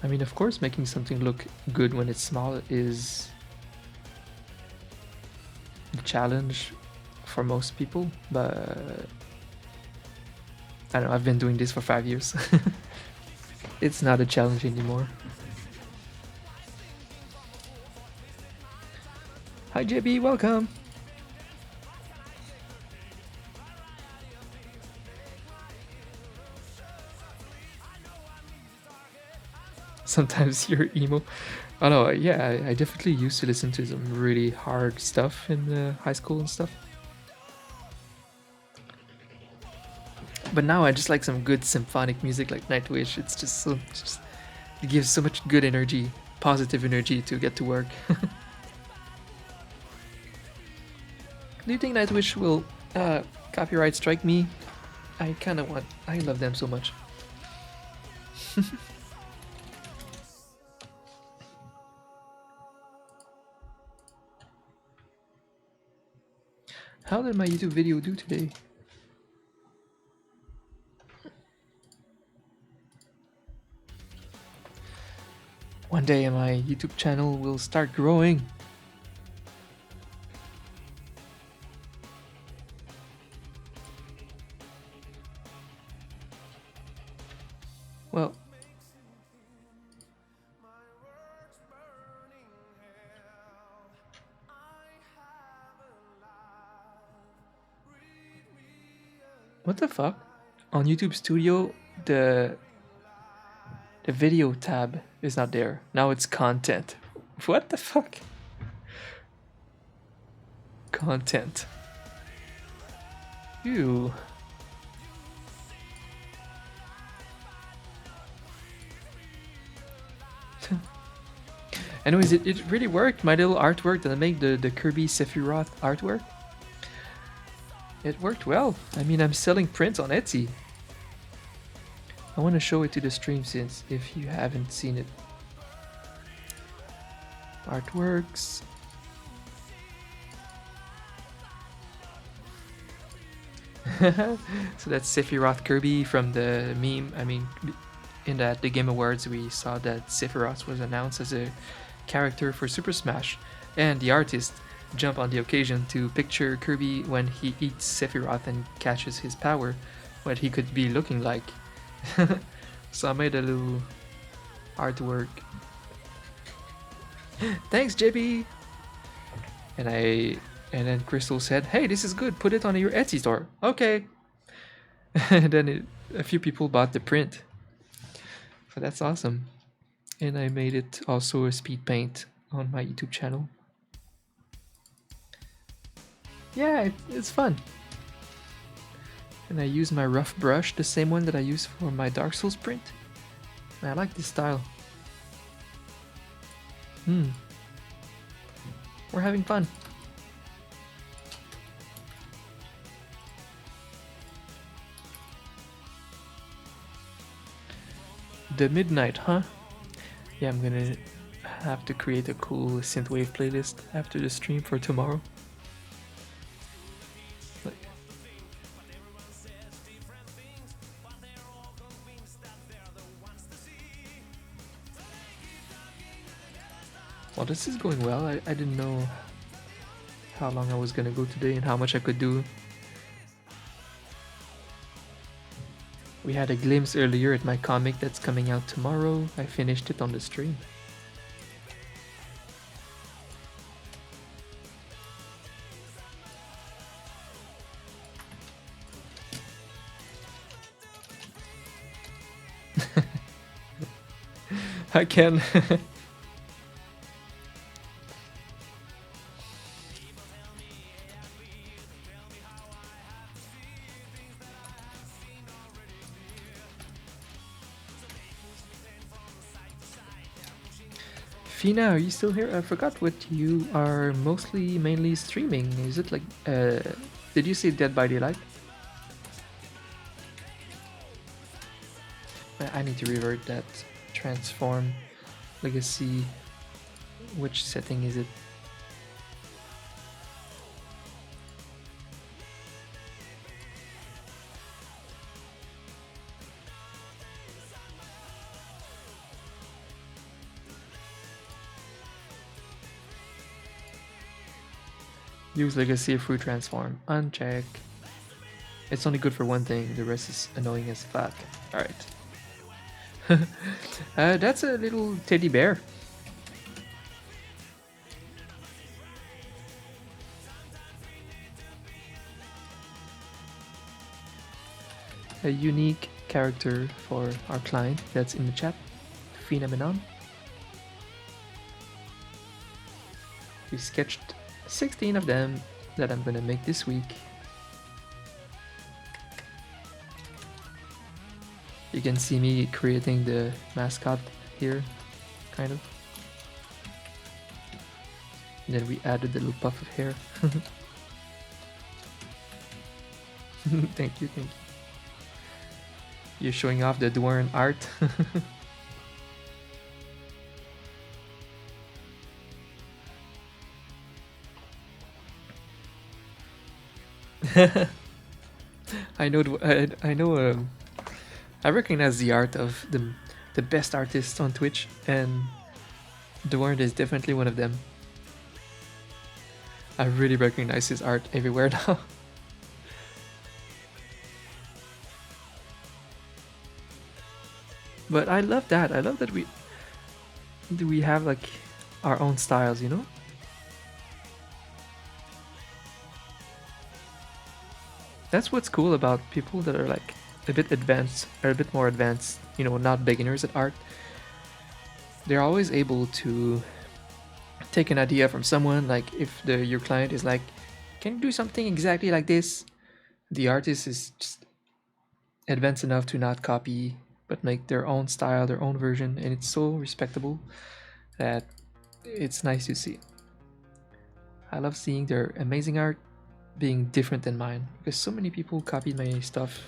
I mean, of course, making something look good when it's small is a challenge for most people, but I don't know, I've been doing this for 5 years. It's not a challenge anymore. Hi JB, welcome! Sometimes you're emo. Oh no, yeah, I definitely used to listen to some really hard stuff in high school and stuff. But now I just like some good symphonic music like Nightwish. It's just so, it gives so much good energy, positive energy to get to work. Do you think Nightwish will copyright strike me? I love them so much. How did my YouTube video do today? One day my YouTube channel will start growing. Well, what the fuck? On YouTube Studio, the video tab is not there. Now it's content. What the fuck? Content. Ew. Anyways, it really worked. My little artwork that I made, the Kirby Sephiroth artwork. It worked well. I mean, I'm selling prints on Etsy. I want to show it to the stream since if you haven't seen it. Artworks. So that's Sephiroth Kirby from the meme. I mean, in the Game Awards, we saw that Sephiroth was announced as a character for Super Smash, and the artist jumped on the occasion to picture Kirby when he eats Sephiroth and catches his power, what he could be looking like. So I made a little artwork. Thanks, JB. And then Crystal said, "Hey, this is good. Put it on your Etsy store." Okay. And then a few people bought the print. So that's awesome. And I made it also a speed paint on my YouTube channel. Yeah, it's fun. And I use my rough brush, the same one that I use for my Dark Souls print. And I like this style. We're having fun. The Midnight, huh? Yeah, I'm gonna have to create a cool synthwave playlist after the stream for tomorrow. Well, this is going well. I didn't know how long I was gonna go today and how much I could do. We had a glimpse earlier at my comic that's coming out tomorrow. I finished it on the stream. I can. Fina, are you still here? I forgot what you are mainly streaming. Is it like, did you say Dead by Daylight? I need to revert that. Transform, legacy, which setting is it? Use legacy through transform. Uncheck. It's only good for one thing, the rest is annoying as fuck. Alright. That's a little teddy bear. A unique character for our client that's in the chat. Finamenon. We sketched 16 of them that I'm gonna make this week. You can see me creating the mascot here, kind of. And then we added the little puff of hair. Thank you, thank you. You're showing off the Dwarven art. I know. I know. I recognize the art of the best artists on Twitch, and Dwarven is definitely one of them. I really recognize his art everywhere now. But I love that. I love that we have like our own styles, you know? That's what's cool about people that are like a bit advanced or a bit more advanced, you know, not beginners at art. They're always able to take an idea from someone, like if your client is like, can you do something exactly like this? The artist is just advanced enough to not copy but make their own style, their own version, and it's so respectable that it's nice to see. I love seeing their amazing art being different than mine, because so many people copied my stuff,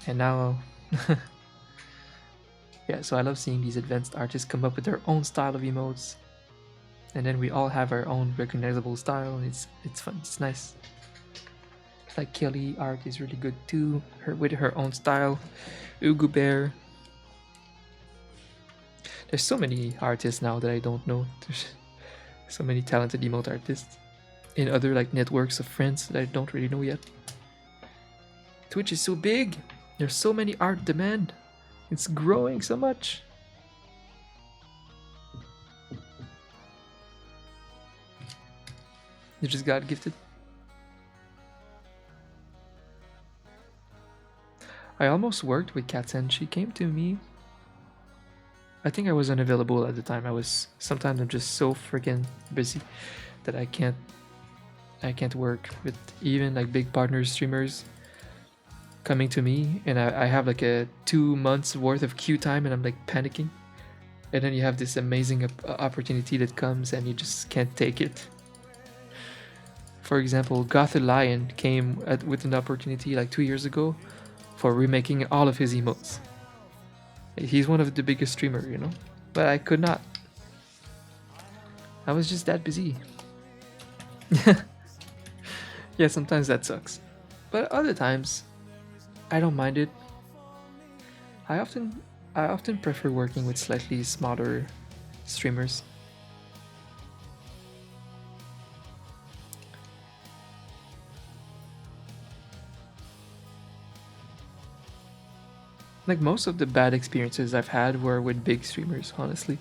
and now yeah, so I love seeing these advanced artists come up with their own style of emotes, and then we all have our own recognizable style, and it's fun, it's nice. Like Kelly art is really good too, with her own style. Ugu Bear. There's so many artists now that I don't know. There's so many talented emote artists in other like networks of friends that I don't really know yet. Twitch is so big. There's so many art demand. It's growing so much. You just got gifted. I almost worked with Katsen. She came to me. I think I was unavailable at the time. Sometimes I'm just so freaking busy that I can't work with even like big partners, streamers coming to me, and I have like a 2 months worth of queue time, and I'm like panicking. And then you have this amazing opportunity that comes and you just can't take it. For example, Gotha Lion came with an opportunity like 2 years ago for remaking all of his emotes. He's one of the biggest streamers, you know? But I could not. I was just that busy. Yeah, sometimes that sucks. But other times, I don't mind it. I often prefer working with slightly smaller streamers. Like most of the bad experiences I've had were with big streamers, honestly.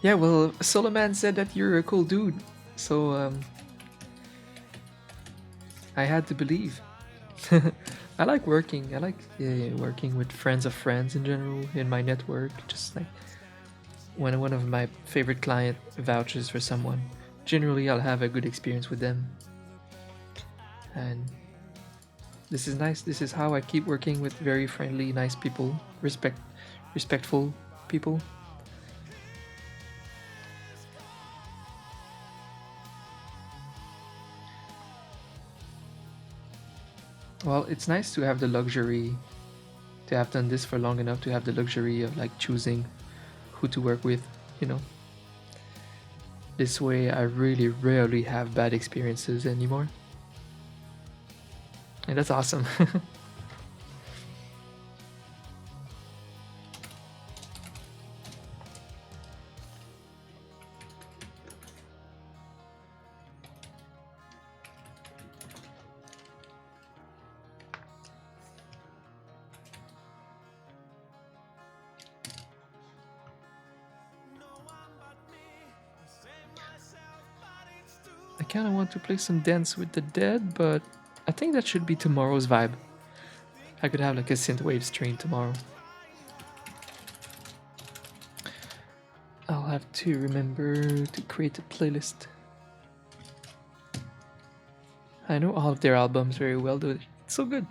Yeah, well, Soloman said that you're a cool dude, so I had to believe. I like working. I like working with friends of friends in general in my network. Just like when one of my favorite client vouches for someone, generally I'll have a good experience with them. And this is nice. This is how I keep working with very friendly, nice people, respectful people. Well, it's nice to have the luxury to have done this for long enough to have the luxury of like choosing who to work with, you know. This way I really rarely have bad experiences anymore. And that's awesome. I kind of want to play some Dance with the Dead, but I think that should be tomorrow's vibe. I could have like a synthwave stream tomorrow. I'll have to remember to create a playlist. I know all of their albums very well, though. It's so good.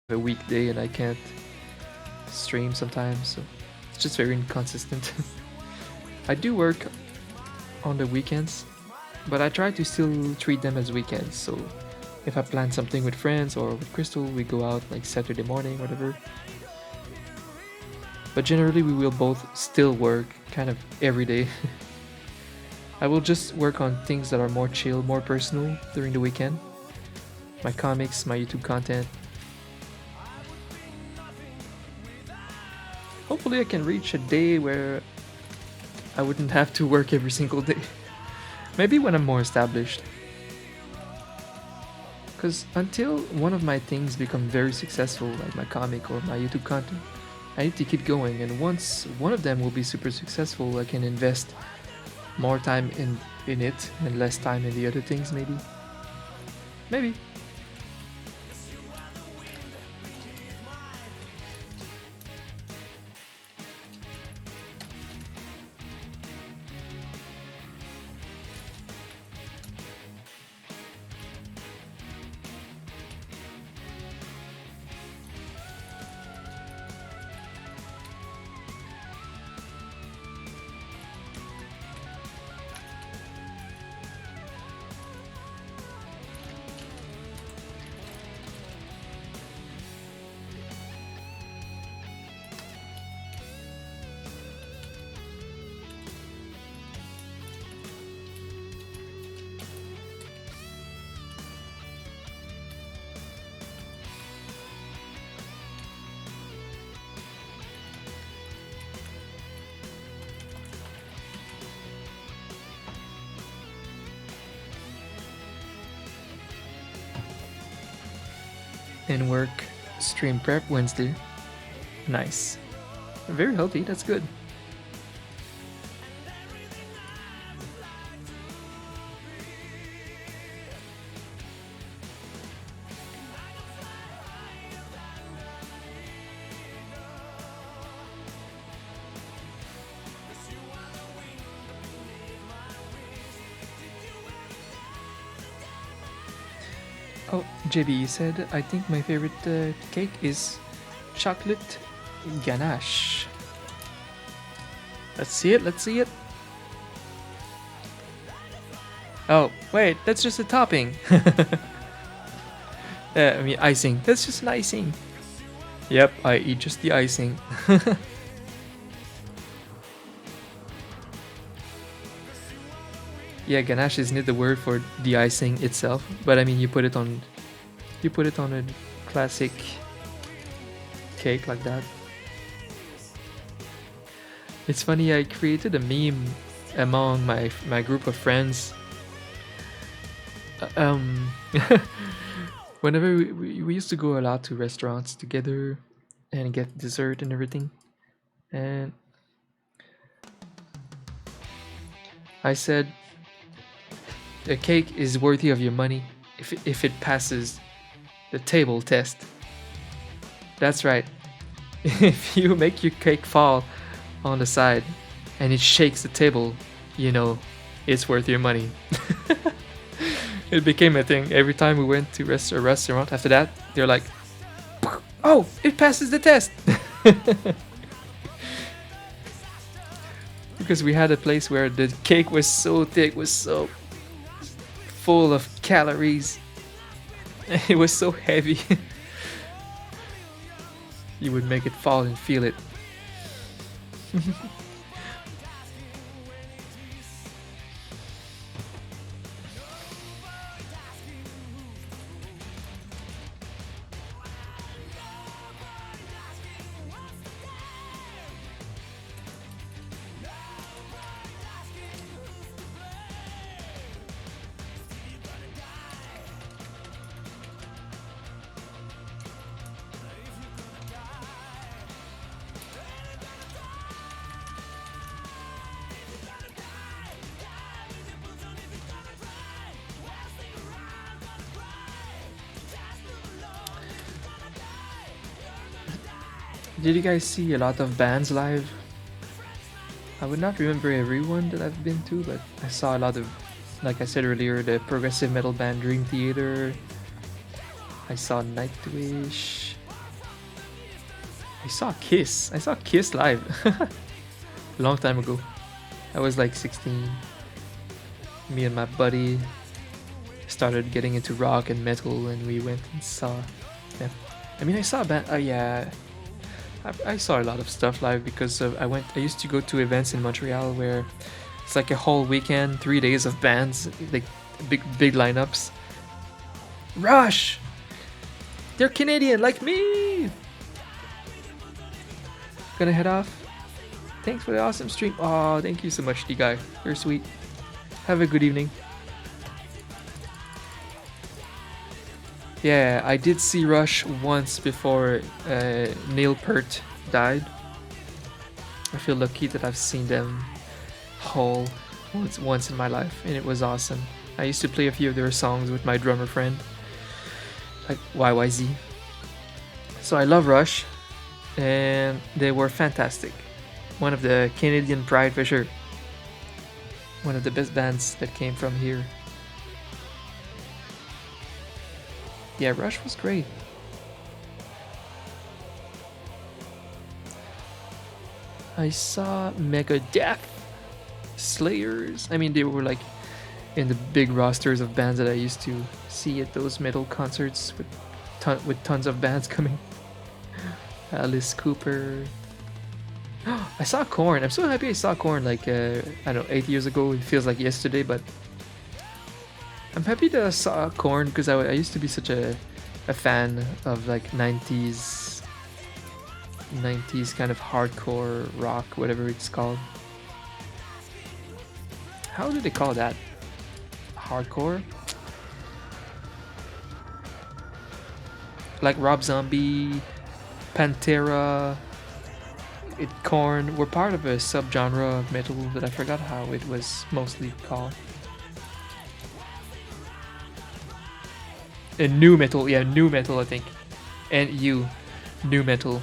a weekday and I can't stream sometimes, so it's just very inconsistent. I do work on the weekends, but I try to still treat them as weekends. So if I plan something with friends or with Crystal, we go out like Saturday morning, whatever. But generally, we will both still work kind of every day. I will just work on things that are more chill, more personal during the weekend. My comics, my YouTube content. Hopefully I can reach a day where I wouldn't have to work every single day. Maybe when I'm more established. Because until one of my things become very successful, like my comic or my YouTube content, I need to keep going, and once one of them will be super successful, I can invest more time in it and less time in the other things, maybe. Maybe. And work stream prep Wednesday. Nice. Very healthy, that's good. Oh, JB said, I think my favorite cake is chocolate ganache. Let's see it, let's see it. Oh, wait, that's just a topping. I mean, icing. That's just an icing. Yep, I eat just the icing. Yeah, ganache isn't the word for the icing itself, but I mean you put it on a classic cake like that. It's funny, I created a meme among my group of friends. Whenever we used to go a lot to restaurants together and get dessert and everything, and I said a cake is worthy of your money if it passes the table test. That's right. If you make your cake fall on the side and it shakes the table, you know it's worth your money. It became a thing. Every time we went to a restaurant after that, they're like, oh, it passes the test. Because we had a place where the cake was so thick, was so full of calories. It was so heavy. You would make it fall and feel it. Did you guys see a lot of bands live? I would not remember everyone that I've been to, but I saw a lot of, like I said earlier, the progressive metal band Dream Theater. I saw Nightwish. I saw Kiss. I saw Kiss live. A long time ago. I was like 16. Me and my buddy started getting into rock and metal, and we went and saw them. I mean, I saw a band. Yeah, I saw a lot of stuff live because I used to go to events in Montreal where it's like a whole weekend, 3 days of bands, like big lineups. Rush. They're Canadian like me. Gonna head off. Thanks for the awesome stream. Oh, thank you so much, D-Guy. You're sweet. Have a good evening. Yeah, I did see Rush once before Neil Peart died. I feel lucky that I've seen them whole once in my life, and it was awesome. I used to play a few of their songs with my drummer friend, like YYZ. So I love Rush, and they were fantastic. One of the Canadian pride for sure. One of the best bands that came from here. Yeah, Rush was great. I saw Megadeth, Slayers. I mean, they were like in the big rosters of bands that I used to see at those metal concerts with tons of bands coming. Alice Cooper. I saw Korn. I'm so happy I saw Korn like I don't know, 8 years ago. It feels like yesterday, but I'm happy that I saw Korn because I used to be such a fan of like 90s kind of hardcore rock, whatever it's called. How do they call that? Hardcore? Like Rob Zombie, Pantera, Korn were part of a subgenre of metal that I forgot how it was mostly called. New metal, yeah, new metal I think. And new metal.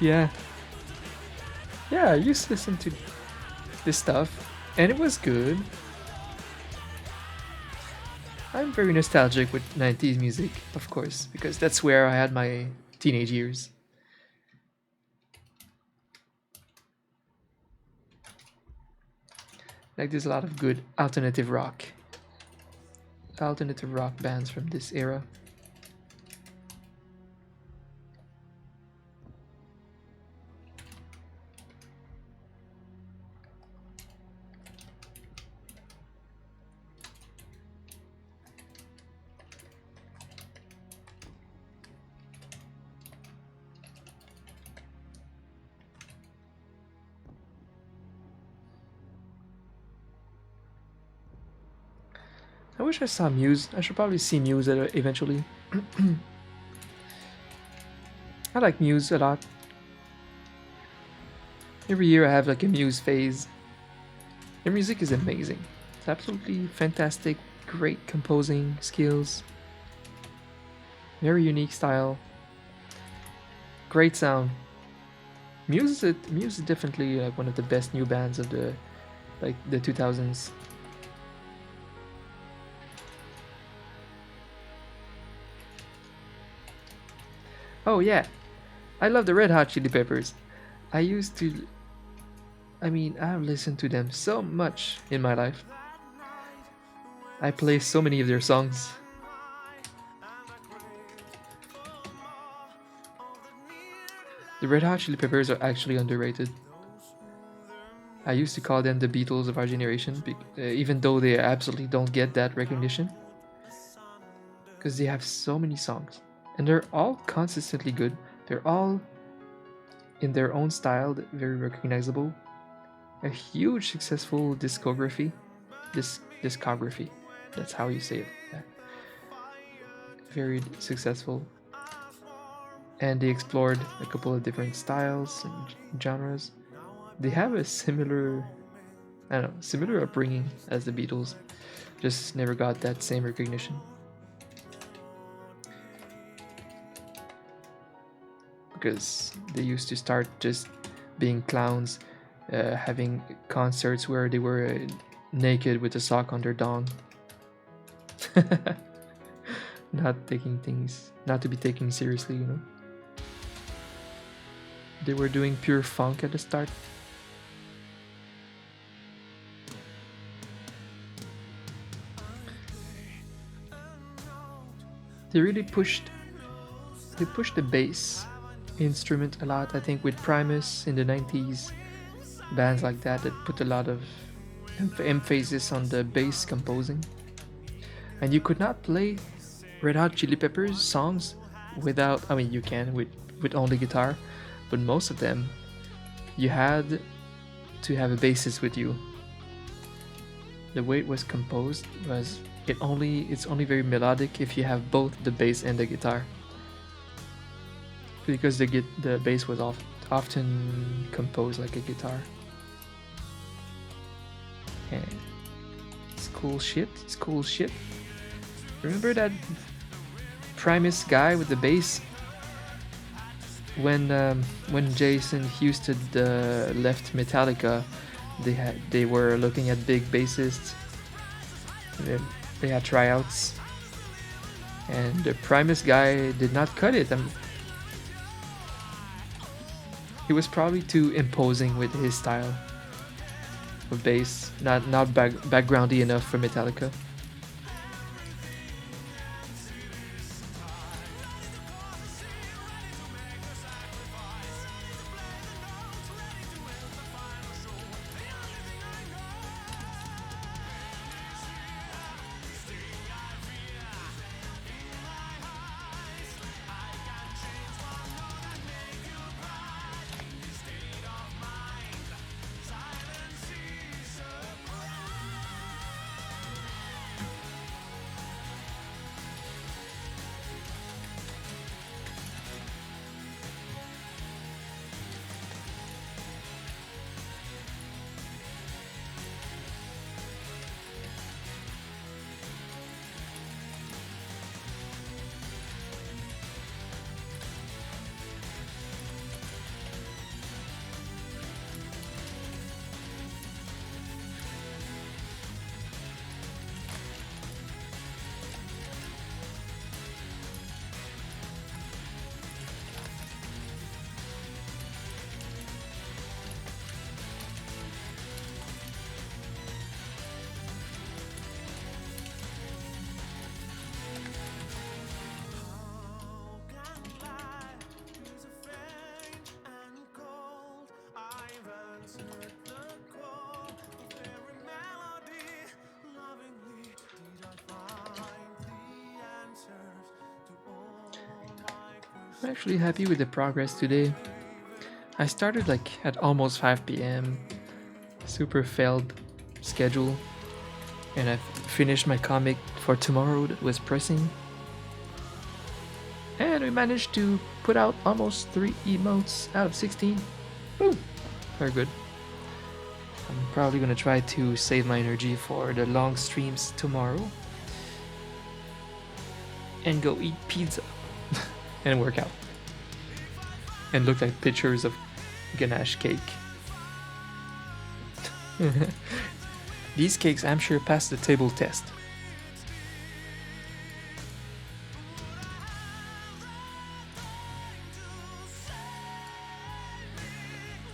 Yeah. Yeah, I used to listen to this stuff, and it was good. I'm very nostalgic with 90s music, of course, because that's where I had my teenage years. Like, there's a lot of good alternative rock bands from this era. I wish I saw Muse. I should probably see Muse eventually. I like Muse a lot. Every year I have like a Muse phase. Their music is amazing. It's absolutely fantastic, great composing skills, very unique style, great sound. Muse is definitely like one of the best new bands of the 2000s. Oh yeah, I love the Red Hot Chili Peppers. I have listened to them so much in my life. I play so many of their songs. The Red Hot Chili Peppers are actually underrated. I used to call them the Beatles of our generation, even though they absolutely don't get that recognition. Because they have so many songs. And they're all consistently good. They're all in their own style, very recognizable. A huge successful discography. Discography. That's how you say it. Yeah. Very successful. And they explored a couple of different styles and genres. They have a similar upbringing as the Beatles. Just never got that same recognition. Because they used to start just being clowns having concerts where they were naked with a sock on their dong. Not to be taken seriously, you know. They were doing pure funk at the start. They really pushed the bass instrument a lot. I think with Primus in the 90s, bands like that put a lot of emphasis on the bass composing. And you could not play Red Hot Chili Peppers songs without, I mean, you can with only guitar, but most of them you had to have a bassist with you. The way it was composed was it's only very melodic if you have both the bass and the guitar, because the bass was often composed like a guitar. And it's cool shit. It's cool shit. Remember that Primus guy with the bass? When Jason Houston left Metallica, they were looking at big bassists. They had tryouts, and the Primus guy did not cut it. He was probably too imposing with his style of bass, not backgroundy enough for Metallica. I'm actually happy with the progress today. I started like at almost 5 p.m. Super failed schedule, and I finished my comic for tomorrow that was pressing. And we managed to put out almost 3 emotes out of 16. Boom! Very good. I'm probably gonna try to save my energy for the long streams tomorrow. And go eat pizza. And work out. And look at pictures of ganache cake. These cakes, I'm sure, pass the table test.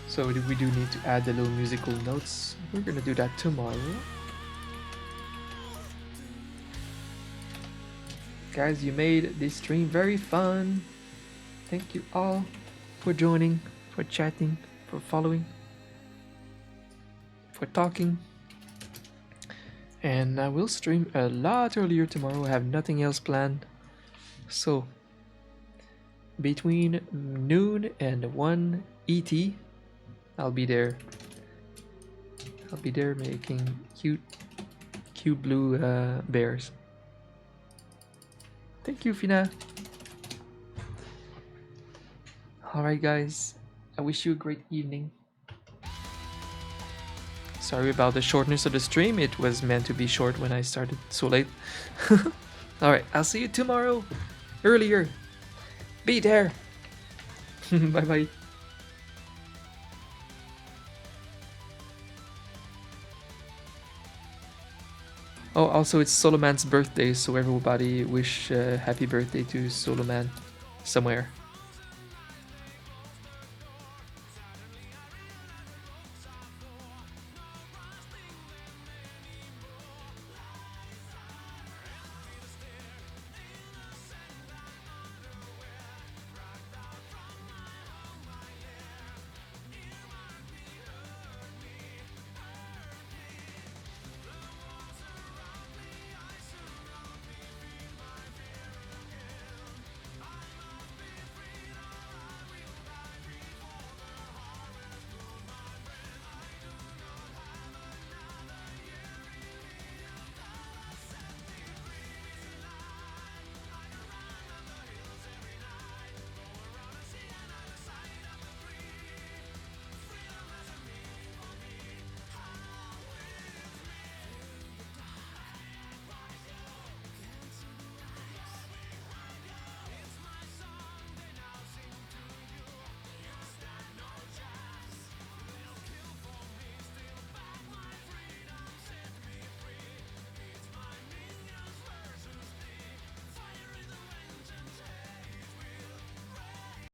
So we do need to add the little musical notes. We're gonna do that tomorrow. Guys, you made this stream very fun. Thank you all for joining, for chatting, for following, for talking. And I will stream a lot earlier tomorrow. I have nothing else planned. So, between noon and 1 ET, I'll be there. I'll be there making cute blue bears. Thank you, Fina. Alright guys, I wish you a great evening. Sorry about the shortness of the stream, it was meant to be short when I started so late. Alright, I'll see you tomorrow, earlier. Be there. Bye bye. Oh, also it's Soloman's birthday, so everybody wish happy birthday to Soloman somewhere.